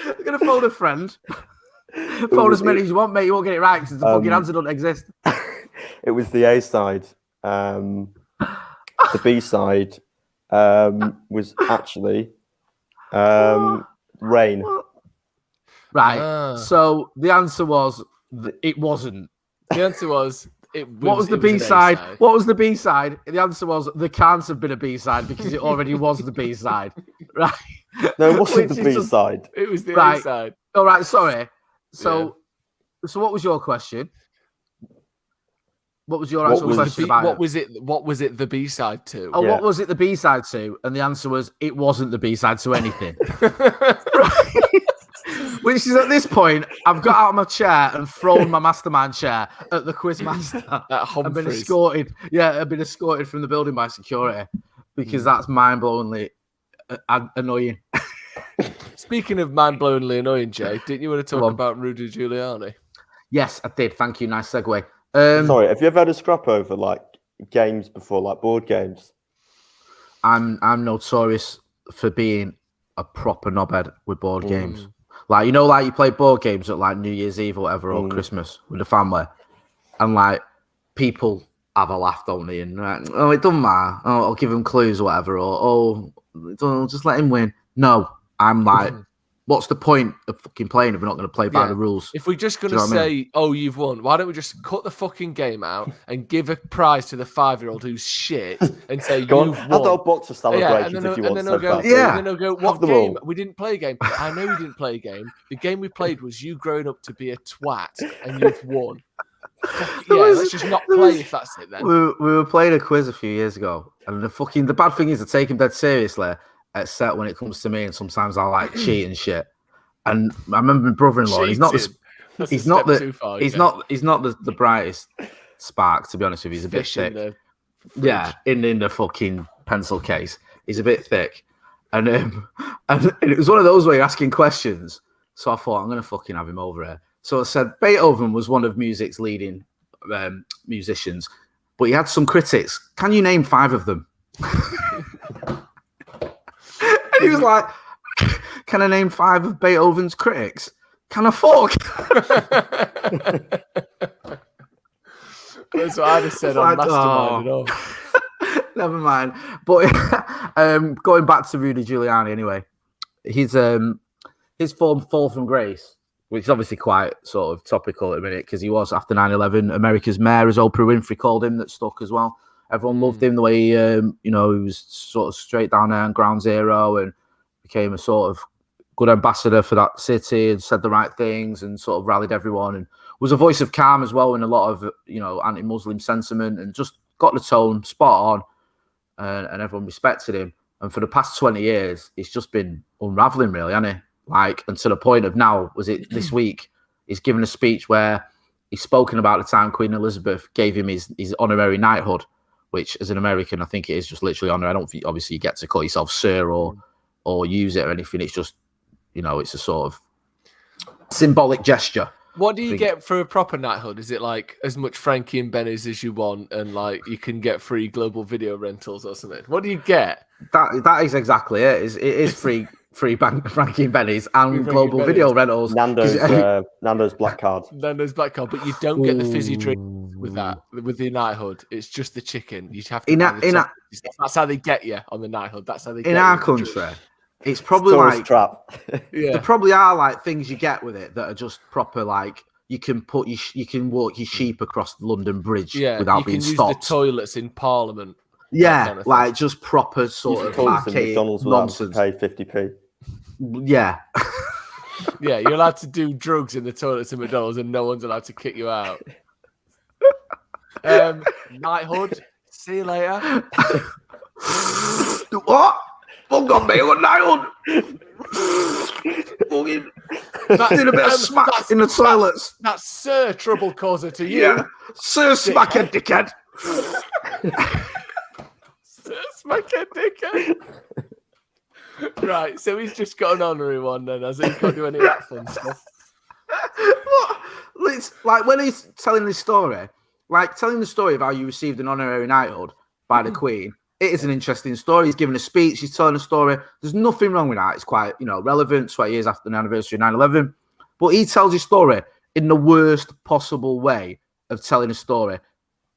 You're going to phone a friend. Phone as many as you want, mate. You won't get it right because the fucking answer doesn't exist. It was the A-side. The B-side was actually Rain. Right. So the answer was it wasn't. The answer was what was the B-side? What was the B-side? The answer was there can't have been a B-side because it already was the B-side. Right. No, it wasn't the B-side. It was the A-side. All right, sorry. So what was your question? What was your actual question about What was it the B-side to? Oh, what was it the B-side to? And the answer was it wasn't the B-side to anything. Which is at this point, I've got out of my chair and thrown my mastermind chair at the quizmaster. I've been escorted. Yeah, I've been escorted from the building by security because that's mind-blowingly annoying. Speaking of mind-blowingly annoying, Jay, didn't you want to talk about Rudy Giuliani? Yes, I did. Thank you. Nice segue. Sorry, have you ever had a scrap over like games before, like board games? I'm notorious for being a proper knobhead with board games. Like, you know, like you play board games at like New Year's Eve or whatever, or Christmas with the family, and like people have a laugh, don't they? And like, oh, it doesn't matter. Oh, I'll give him clues or whatever, or just let him win. No, I'm like, what's the point of fucking playing if we're not going to play by the rules? If we're just going to say, oh, you've won, why don't we just cut the fucking game out and give a prize to the 5-year-old who's shit and say, you've won. Have the box of celebrations if you want so bad. And then they'll go, what game? We didn't play a game. I know we didn't play a game. The game we played was you growing up to be a twat and you've won. Let's just not play if that's it then. We were playing a quiz a few years ago, and the bad thing is I take him dead seriously, except when it comes to me, and sometimes I like cheat and shit. And I remember my brother-in-law. He's not the brightest spark, to be honest with you. He's a bit thick. Yeah, in the fucking pencil case. He's a bit thick. And it was one of those where you're asking questions. So I thought, I'm going to fucking have him over here. So I said, Beethoven was one of music's leading musicians, but he had some critics. Can you name 5 of them? And he was like, can I name 5 of Beethoven's critics? Can I fuck? That's what I'd have said on Mastermind. Oh. Never mind. But going back to Rudy Giuliani anyway, his fall from grace, which is obviously quite sort of topical at the minute because he was, after 9/11, America's mayor, as Oprah Winfrey called him, that stuck as well. Everyone loved him the way he was sort of straight down there on ground zero and became a sort of good ambassador for that city and said the right things and sort of rallied everyone and was a voice of calm as well in a lot of anti-Muslim sentiment and just got the tone spot on and everyone respected him. And for the past 20 years, it's just been unraveling, really, hasn't it? Like, and to the point of now, was it this week, he's given a speech where he's spoken about the time Queen Elizabeth gave him his honorary knighthood, which as an American, I think it is just literally honor. I don't think, obviously, you get to call yourself sir or use it or anything. It's just, it's a sort of symbolic gesture. What do you get for a proper knighthood? Is it like as much Frankie and Benny's as you want and like you can get free global video rentals or something? What do you get? That is exactly it. It is free Frankie and Benny's and global video rentals. Nando's black card. Nando's black card, but you don't get the fizzy drink with the knighthood. It's just the chicken. You have to that's how they get you on the knighthood. That's how they get you. In our country. It's probably like trap. There probably are like things you get with it that are just proper. Like you can walk your sheep across the London Bridge without being stopped. Use the toilets in Parliament. Yeah, kind of like just proper sort of archaic nonsense. Pay 50p. Yeah, yeah. You're allowed to do drugs in the toilets at McDonald's, and no one's allowed to kick you out. Knighthood. See you later. What? Fuck on me, what knighthood? Did a bit of smack in the toilets. That's Sir Trouble Causer to you. Yeah. Sir Smackhead Dickhead. Sir Smackhead Dickhead. Right, so he's just got an honorary one then, has he? Can't do any of that fun stuff. What? It's like when he's telling this story, like telling the story of how you received an honorary knighthood by the Queen. It is an interesting story. He's giving a speech. He's telling a story. There's nothing wrong with that. It's quite, relevant 20 years after the anniversary of 9/11. But he tells his story in the worst possible way of telling a story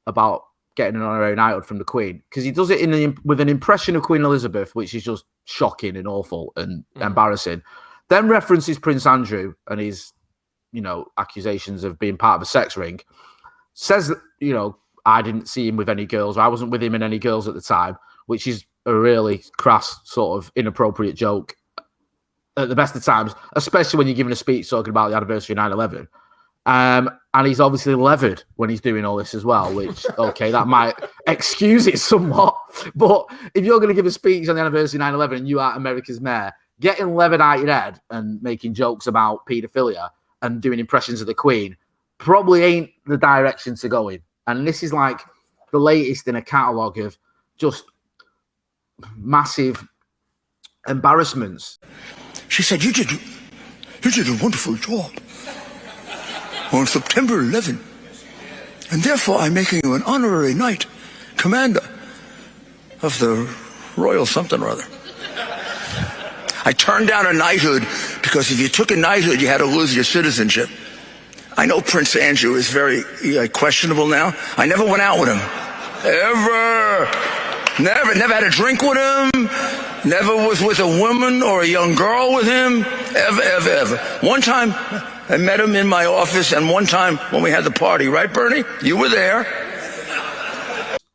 about getting an honorary knighthood from the Queen. Because he does it with an impression of Queen Elizabeth, which is just shocking and awful and embarrassing. Then references Prince Andrew and his, accusations of being part of a sex ring. Says that, I didn't see him with any girls. Or I wasn't with him and any girls at the time, which is a really crass, sort of inappropriate joke at the best of times, especially when you're giving a speech talking about the anniversary of 9/11. And he's obviously levered when he's doing all this as well, which, okay, that might excuse it somewhat. But if you're going to give a speech on the anniversary of 9/11 and you are America's mayor, getting levered out your head and making jokes about paedophilia and doing impressions of the Queen probably ain't the direction to go in. And this is like the latest in a catalogue of just massive embarrassments. She said, you did a wonderful job on September 11. And therefore I'm making you an honorary knight, commander of the Royal something or other. I turned down a knighthood because if you took a knighthood, you had to lose your citizenship. I know Prince Andrew is very questionable now. I never went out with him. Ever. Never had a drink with him. Never was with a woman or a young girl with him. Ever. One time, I met him in my office, and one time when we had the party, right, Bernie? You were there.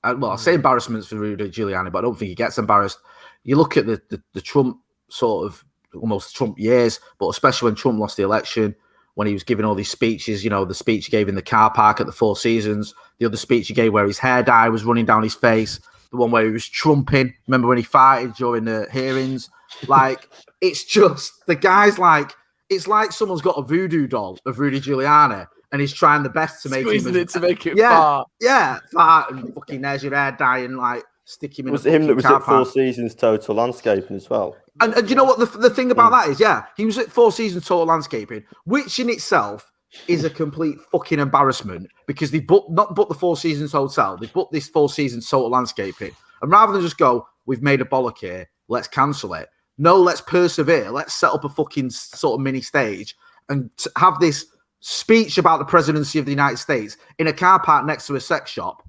Well, I say embarrassments for Rudy Giuliani, but I don't think he gets embarrassed. You look at the Trump sort of, almost Trump years, but especially when Trump lost the election, when he was giving all these speeches, the speech he gave in the car park at the Four Seasons, the other speech he gave where his hair dye was running down his face, the one where he was trumping. Remember when he farted during the hearings? Like, it's just, the guy's like, it's like someone's got a voodoo doll of Rudy Giuliani and he's trying the best to make squeezing him it to make it fart. Yeah, fart and fucking there's your hair dye and like stick him in. Was it him that was at 4 seasons total landscaping as well? And you know what the thing about that is? Yeah, he was at 4 seasons total landscaping, which in itself is a complete fucking embarrassment because they not booked the 4 seasons hotel, they booked this 4 seasons total landscaping, and rather than just go, we've made a bollock here, let's cancel it. No, let's persevere. Let's set up a fucking sort of mini stage and have this speech about the presidency of the United States in a car park next to a sex shop.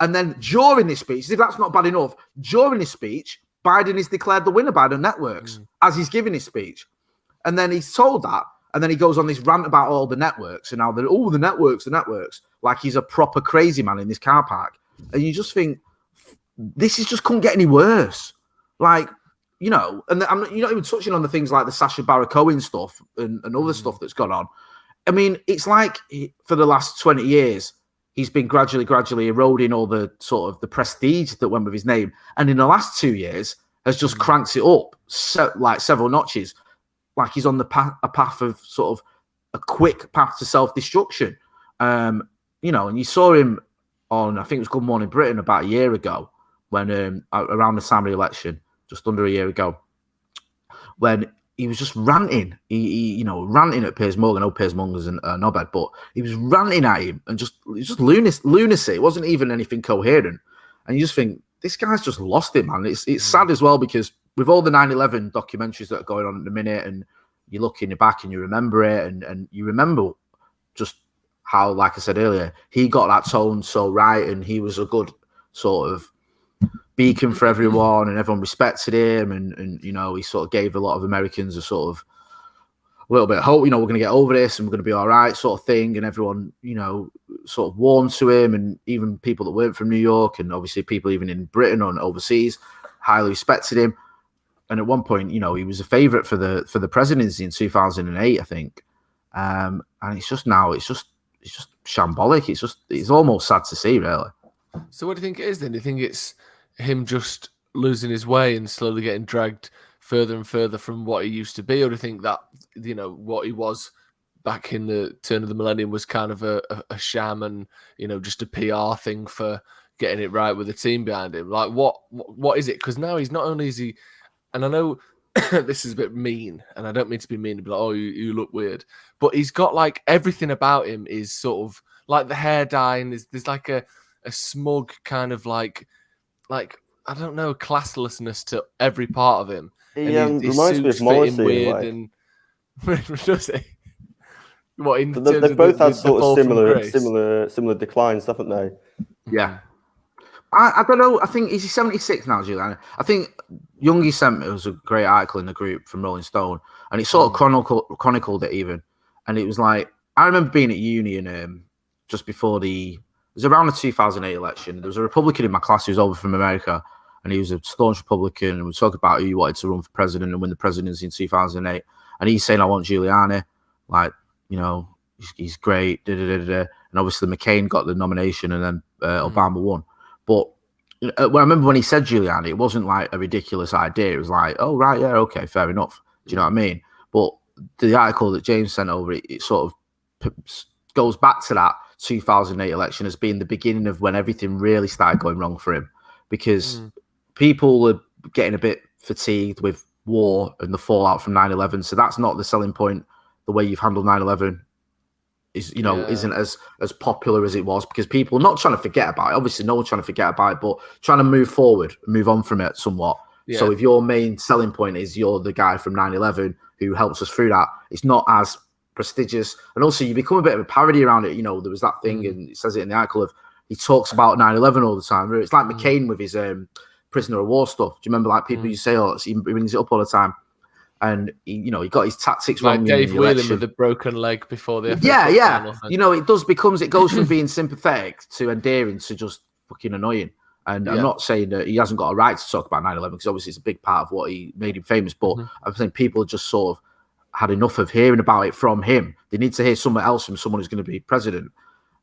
And then during this speech, if that's not bad enough, during this speech, Biden is declared the winner by the networks as he's giving his speech. And then he's told that. And then he goes on this rant about all the networks. And now the networks, like he's a proper crazy man in this car park. And you just think, this is just couldn't get any worse. Like, you know, and you're not even touching on the things like the Sacha Baron Cohen stuff and other stuff that's gone on. I mean, it's like for the last 20 years, he's been gradually eroding all the sort of the prestige that went with his name. And in the last 2 years has just cranked it up like several notches. Like he's on a path of sort of a quick path to self-destruction. You know, and you saw him on, I think it was Good Morning Britain about a year ago when around the time of the election, just under a year ago, when he was just ranting. He ranting at Piers Morgan. No, Piers Morgan's a knobhead, but he was ranting at him and just lunacy. It wasn't even anything coherent. And you just think, this guy's just lost it, man. It's sad as well because with all the 9/11 documentaries that are going on at the minute, and you look in the back and you remember it, and you remember just how, like I said earlier, he got that tone so right, and he was a good sort of beacon for everyone, and everyone respected him, and you know, he sort of gave a lot of Americans a sort of a little bit of hope, you know, we're going to get over this and we're going to be all right sort of thing, and everyone, you know, sort of warmed to him, and even people that weren't from New York, and obviously people even in Britain or overseas highly respected him. And at one point, you know, he was a favourite for the presidency in 2008, I think. And it's just now, it's just shambolic. It's almost sad to see, really. So what do you think it is then? Do you think it's him just losing his way and slowly getting dragged further and further from what he used to be? Or do you think that, you know, what he was back in the turn of the millennium was kind of a sham and, you know, just a PR thing for getting it right with a team behind him? Like, what is it? Because now he's not only is he... And I know this is a bit mean, and I don't mean to be mean, to be like, oh, you look weird. But he's got, like, everything about him is sort of, like, the hair dye, and there's like a smug kind of, like, I don't know, classlessness to every part of him. He reminds me of Morrissey. And does he? What, in they both had sort of similar declines, haven't they? Yeah. I don't know. I think he's 76 now, Giuliani. I think Youngie sent me, it was a great article in the group from Rolling Stone, and it sort of chronicled it even. And it was like, I remember being at uni and just before it was around the 2008 election. There was a Republican in my class who was over from America, and he was a staunch Republican, and we talked about who he wanted to run for president and win the presidency in 2008. And he's saying, I want Giuliani, like, you know, he's great, And obviously McCain got the nomination, and then Obama won. But I remember when he said Giuliani, it wasn't like a ridiculous idea. It was like, oh, right, yeah, okay, fair enough. Do you know what I mean? But the article that James sent over, it sort of goes back to that 2008 election as being the beginning of when everything really started going wrong for him, because people were getting a bit fatigued with war and the fallout from 9/11. So that's not the selling point. The way you've handled 9/11 is, you know, isn't as popular as it was, because people are not trying to forget about it. Obviously, no one's trying to forget about it, but trying to move forward, move on from it somewhat. Yeah. So if your main selling point is you're the guy from 9/11 who helps us through that, it's not as prestigious. And also you become a bit of a parody around it. You know, there was that thing, and it says it in the article, of he talks about 9/11 all the time. It's like McCain with his prisoner of war stuff. Do you remember, like, people you say, oh, he brings it up all the time. And he got his tactics like wrong. Dave Whelan with the broken leg before the yeah. You know, it goes from being sympathetic to endearing to just fucking annoying. And I'm not saying that he hasn't got a right to talk about 9/11, because obviously it's a big part of what he made him famous. But I think people just sort of had enough of hearing about it from him. They need to hear something else from someone who's going to be president.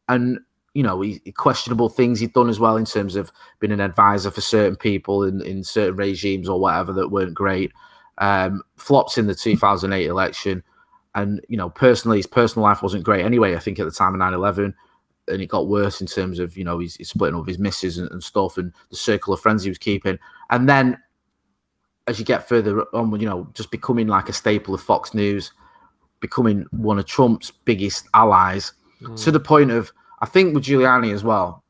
And, you know, questionable things he'd done as well in terms of being an advisor for certain people in certain regimes or whatever that weren't great. Flops in the 2008 election. And, personally, his personal life wasn't great anyway, I think, at the time of 9/11. And it got worse in terms of, he's splitting up with his missus and stuff, and the circle of friends he was keeping. And then as you get further on, just becoming like a staple of Fox News, becoming one of Trump's biggest allies, to the point of, I think with Giuliani as well,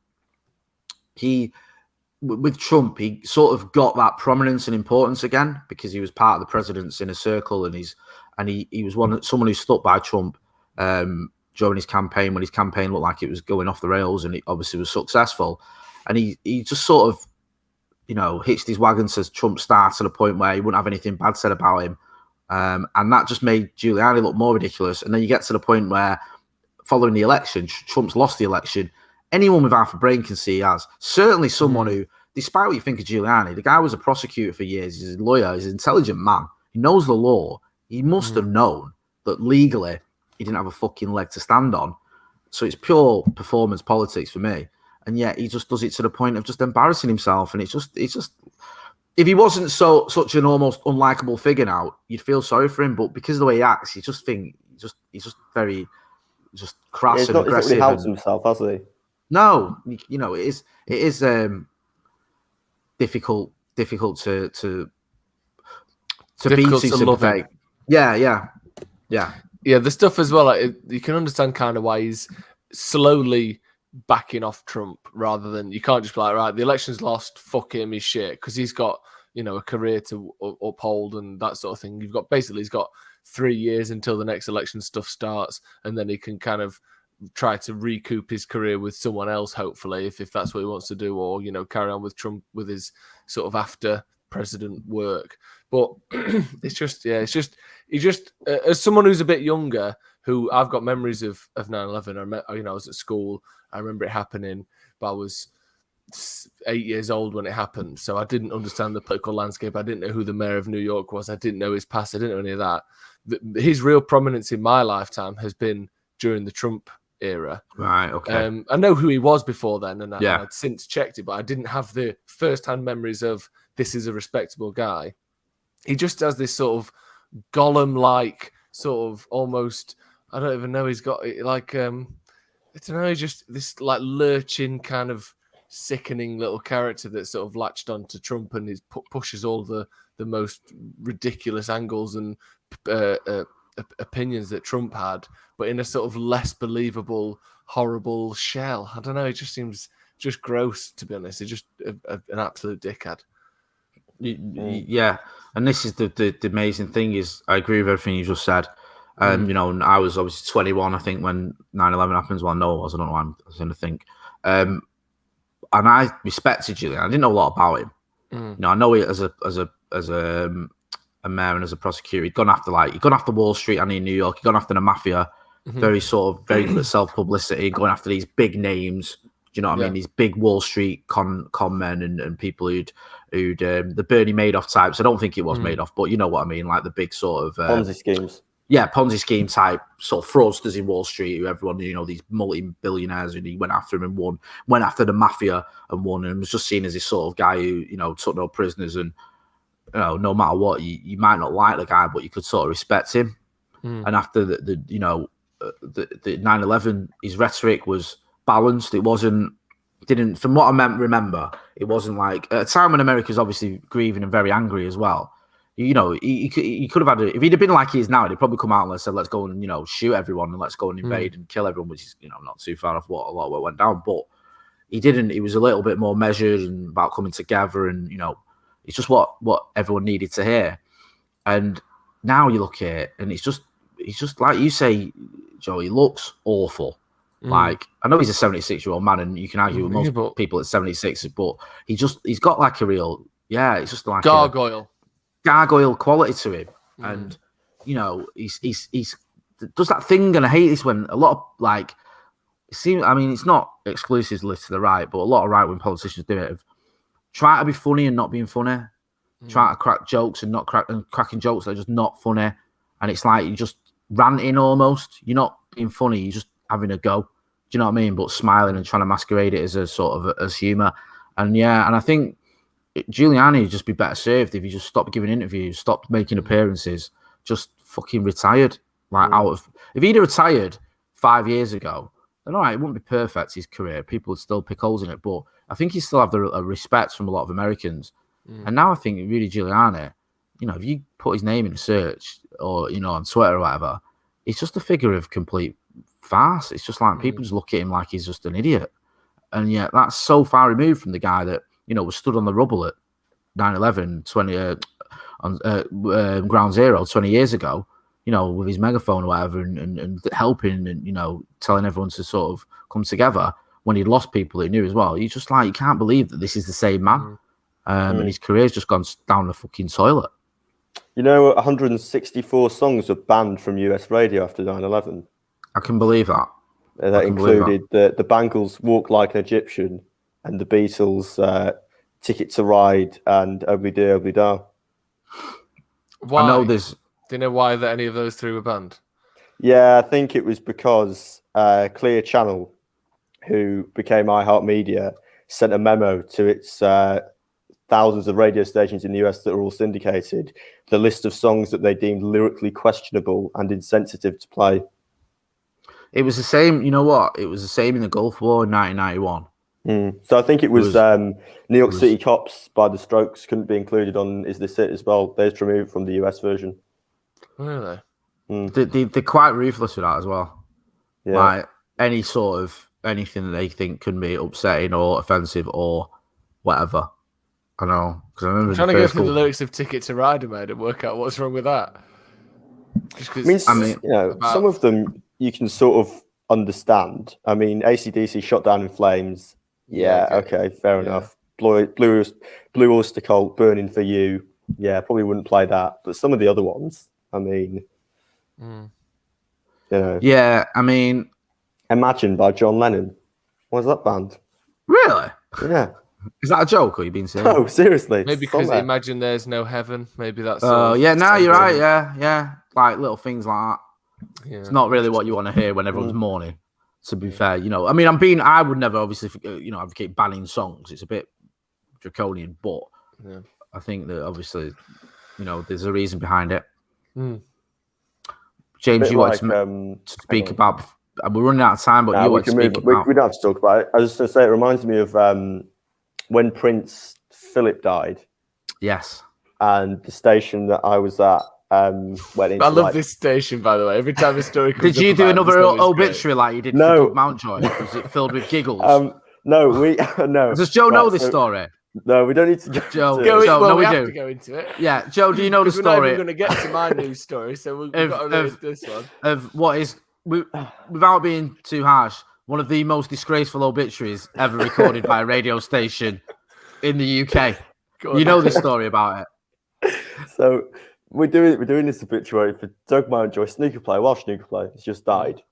with Trump, he sort of got that prominence and importance again because he was part of the president's inner circle, and he was someone who stuck by Trump during his campaign, when his campaign looked like it was going off the rails, and it obviously was successful. And he just sort of, hitched his wagon to Trump's star to the point where he wouldn't have anything bad said about him. And that just made Giuliani look more ridiculous. And then you get to the point where, following the election, Trump's lost the election. Anyone with half a brain can see he has. Certainly someone who, despite what you think of Giuliani, the guy was a prosecutor for years. He's a lawyer. He's an intelligent man. He knows the law. He must have known that legally he didn't have a fucking leg to stand on. So it's pure performance politics for me. And yet he just does it to the point of just embarrassing himself. And it's just if he wasn't such an almost unlikable figure now, you'd feel sorry for him. But because of the way he acts, he's just very crass and aggressive. He's not really helped himself, has he? No, it is difficult to be too sympathetic. Yeah. The stuff as well. Like, you can understand kind of why he's slowly backing off Trump, rather than, you can't just be like, right, the election's lost, fuck him, he's shit, because he's got a career to uphold and that sort of thing. He's got 3 years until the next election stuff starts, and then he can kind of try to recoup his career with someone else, hopefully, if that's what he wants to do, or carry on with Trump with his sort of after president work. But it's just as someone who's a bit younger, who I've got memories of 9/11. I was at school. I remember it happening, but I was 8 years old when it happened, so I didn't understand the political landscape. I didn't know who the mayor of New York was. I didn't know his past. I didn't know any of that. His real prominence in my lifetime has been during the Trump era. Right, okay. I know who he was before then, and I'd since checked it, but I didn't have the first-hand memories of this is a respectable guy. He just has this sort of Gollum-like sort of almost, I don't even know, he's got like, I don't know, just this like lurching kind of sickening little character that sort of latched onto Trump, and he pushes all the most ridiculous angles and opinions that Trump had, but in a sort of less believable, horrible shell. I don't know. It just seems just gross, to be honest. It's just an absolute dickhead. Yeah, and this is the amazing thing is, I agree with everything you just said. And I was obviously 21, I think, when 9/11 happens. Well, no, I was. I don't know why I was going to think. And I respected Giuliani. I didn't know a lot about him. I know it as a mayor and as a prosecutor. He'd gone after Wall Street and in New York. He'd gone after the mafia. Very good at self-publicity, going after these big names. Do you know what I mean? These big Wall Street con men and people who'd the Bernie Madoff types. I don't think it was Madoff, but you know what I mean, like the big sort of Ponzi schemes. Yeah, Ponzi scheme type sort of fraudsters in Wall Street, who everyone, these multi-billionaires, and he went after him and won. Went after the mafia and won, and was just seen as this sort of guy who, took no prisoners, and no matter what, you might not like the guy, but you could sort of respect him. And after the 9/11, his rhetoric was balanced. Didn't from what I remember, it wasn't like at a time when America's obviously grieving and very angry as well. He could have had if he'd have been like he is now, he'd probably come out and said, let's go and shoot everyone and let's go and invade and kill everyone, which is not too far off what a lot of what went down. But he didn't. He was a little bit more measured and about coming together, and it's just what everyone needed to hear. And now you look at it, and he's just like you say, Joe. He looks awful. Like, I know he's a 76-year-old man, and you can argue with most people at 76, but he's got like a real it's just like gargoyle quality to him. And he's does that thing, and I hate this when a lot of like it's not exclusively to the right, but a lot of right-wing politicians do it, of try to be funny and not being funny, try to crack jokes and not cracking jokes that are just not funny, and it's like you're just ranting almost. You're not being funny, you're just having a go. Do you know what I mean? But smiling and trying to masquerade it as a sort of as humour. And I think Giuliani would just be better served if he just stopped giving interviews, stopped making appearances, just fucking retired. Like if he'd have retired 5 years ago, then all right, it wouldn't be perfect, his career. People would still pick holes in it. But I think he still have the respect from a lot of Americans. And now I think Rudy Giuliani, if you put his name in a search or, on Twitter or whatever, he's just a figure of complete farce. It's just like people just look at him like he's just an idiot. And yet that's so far removed from the guy that, was stood on the rubble at 9/11, on Ground Zero 20 years ago, with his megaphone or whatever and helping and, telling everyone to sort of come together when he'd lost people he knew as well. You just you can't believe that this is the same man. And his career's just gone down the fucking toilet. 164 songs were banned from US radio after 9/11. I can believe that. That included the Bangles' Walk Like an Egyptian and the Beatles' Ticket to Ride and Obly Dee Obly Da. Why? I know this. Do you know why that any of those three were banned? Yeah, I think it was because Clear Channel, who became iHeartMedia, sent a memo to its thousands of radio stations in the US that are all syndicated, the list of songs that they deemed lyrically questionable and insensitive to play. It was the same, you know what? It was the same in the Gulf War in 1991. So I think it was New York City Cops by the Strokes couldn't be included on Is This It as well. They just removed from the US version. Really? They're quite ruthless with that as well. Yeah. Like any sort of anything that they think can be upsetting or offensive or whatever. I know, because I remember trying to go through the lyrics of Ticket to Ride, mate, and work out what's wrong with that. I mean, some of them you can sort of understand. I mean, AC/DC, Shot Down in Flames. Yeah, okay, fair enough. Blue Oyster Cult, Burning for You. Yeah, probably wouldn't play that. But some of the other ones, I mean, Yeah, I mean, Imagine by John Lennon. What's that band? Really? Yeah. Is that a joke or you been serious? No, seriously. Maybe because Imagine There's No Heaven. Maybe that's. Yeah, no, you're right. Yeah. Like little things like that. Yeah. It's not really what you want to hear when everyone's mourning. To be fair, I mean, I would never obviously, advocate banning songs. It's a bit draconian, but I think that obviously, there's a reason behind it. James, you wanted to speak about. We're running out of time, but you want to speak about. We don't have to talk about it. I was just going to say, it reminds me of when Prince Philip died. Yes. And the station that I was at went into. I love this station, by the way. Every time a story comes Did you do another obituary like you did for Doug Mountjoy? Was it filled with giggles? No, no. Does Joe know this story? No, we don't need to Joe, we have to go into it. Yeah, Joe, do you know the story? We're going to get to my news story, so we've got to read this one. Of what is, without being too harsh, one of the most disgraceful obituaries ever recorded by a radio station in the UK. You know this story about it. So we're doing this obituary for Doug Mountjoy, snooker player, Welsh snooker player. He's just died,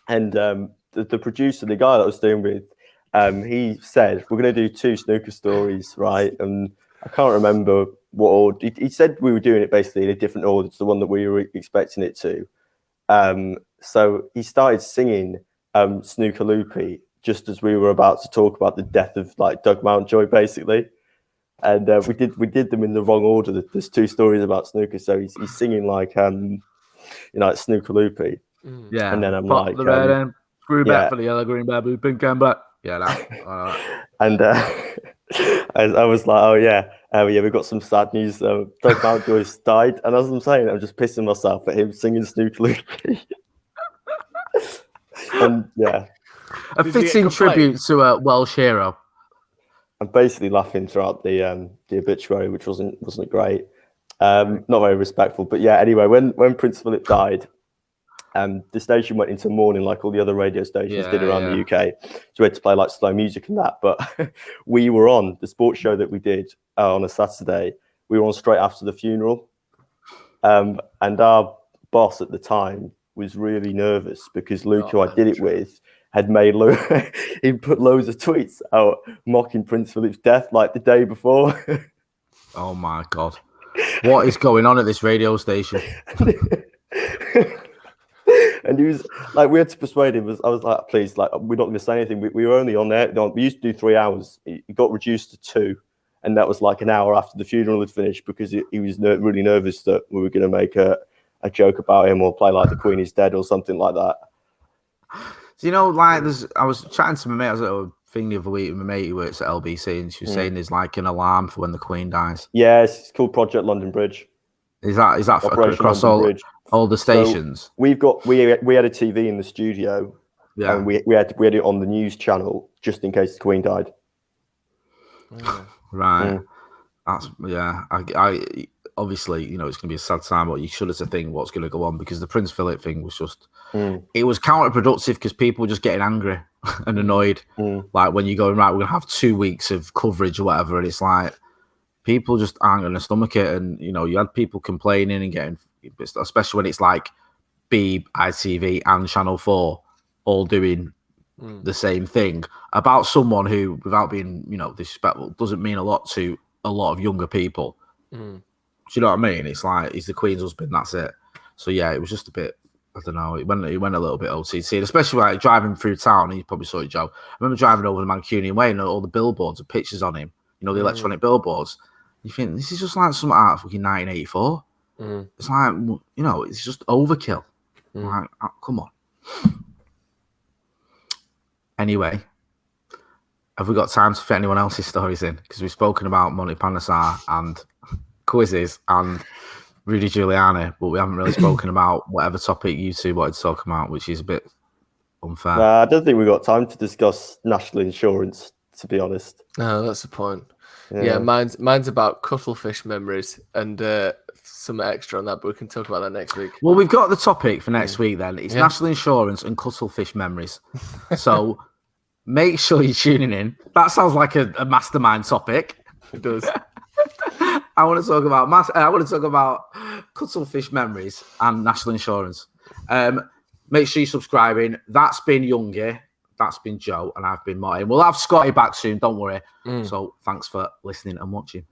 and the producer, the guy that I was doing with, he said we're going to do 2 snooker stories, right? And I can't remember what order. He said we were doing it basically in a different order to the one that we were expecting it to. So he started singing Snooker Loopy just as we were about to talk about the death of Doug Mountjoy, basically. And we did them in the wrong order. There's 2 stories about snooker, so he's singing like Snooker Loopy. Yeah, and then I'm pop like the red end, screw back for the yellow, green, blue, pink, and black. Yeah, that. And I was like, oh yeah, we've got some sad news. Doug Mountjoy's died, and as I'm saying, I'm just pissing myself at him singing Snooker Loopy. And yeah, a fitting tribute to a Welsh hero. I'm basically laughing throughout the obituary, which wasn't great, not very respectful. But yeah, anyway, when Prince Philip died, the station went into mourning like all the other radio stations did around the UK. So we had to play slow music and that. But we were on the sports show that we did on a Saturday. We were on straight after the funeral, and our boss at the time was really nervous because Luke, who I did it with, had made he put loads of tweets out mocking Prince Philip's death the day before. Oh my God. What is going on at this radio station? And he was we had to persuade him. I was like, please, we're not going to say anything. We were only on there. No, we used to do 3 hours. It got reduced to 2. And that was an hour after the funeral had finished because he was really nervous that we were going to make a a joke about him or play like the Queen is dead or something like that. So, you know, like I was chatting to my mate, I was at a thing the other week with my mate who works at LBC, and she was saying there's like an alarm for when the Queen dies. Yes, it's called Project London Bridge. Is that across all the stations? So we had a TV in the studio, and we had it on the news channel just in case the Queen died. Right. That's I obviously, you know, it's going to be a sad time, but you should as a thing what's going to go on, because the Prince Philip thing was just it was counterproductive because people were just getting angry and annoyed. Like when you're going, right, we're going to have 2 weeks of coverage or whatever, and it's like people just aren't going to stomach it. And you know, you had people complaining and getting, especially when it's like Beeb, ITV, and Channel 4 all doing the same thing about someone who, without being, you know, disrespectful, doesn't mean a lot to a lot of younger people. Do you know what I mean? It's like he's the Queen's husband, that's it. So yeah, it was just a bit, I don't know, it went a little bit OTT, and especially like driving through town. And you probably saw it, Joe. I remember driving over the Mancunian Way and all the billboards and pictures on him, you know, the electronic billboards. You think this is just like something out of fucking 1984. It's like, you know, it's just overkill. Like, oh, come on. Anyway, have we got time to fit anyone else's stories in? Because we've spoken about Monty Panesar and quizzes and Rudy Giuliani, but we haven't really spoken about whatever topic you two wanted to talk about, which is a bit unfair. I don't think we've got time to discuss national insurance, to be honest. No, that's the point. Yeah, mine's about cuttlefish memories and some extra on that, but we can talk about that next week. Well, we've got the topic for next week then. It's national insurance and cuttlefish memories. So make sure you're tuning in. That sounds like a mastermind topic. It does. I want to talk about cuttlefish memories and national insurance. Make sure you're subscribing. That's been Youngie. That's been Joe, and I've been Motty. We'll have Scotty back soon, don't worry. So thanks for listening and watching.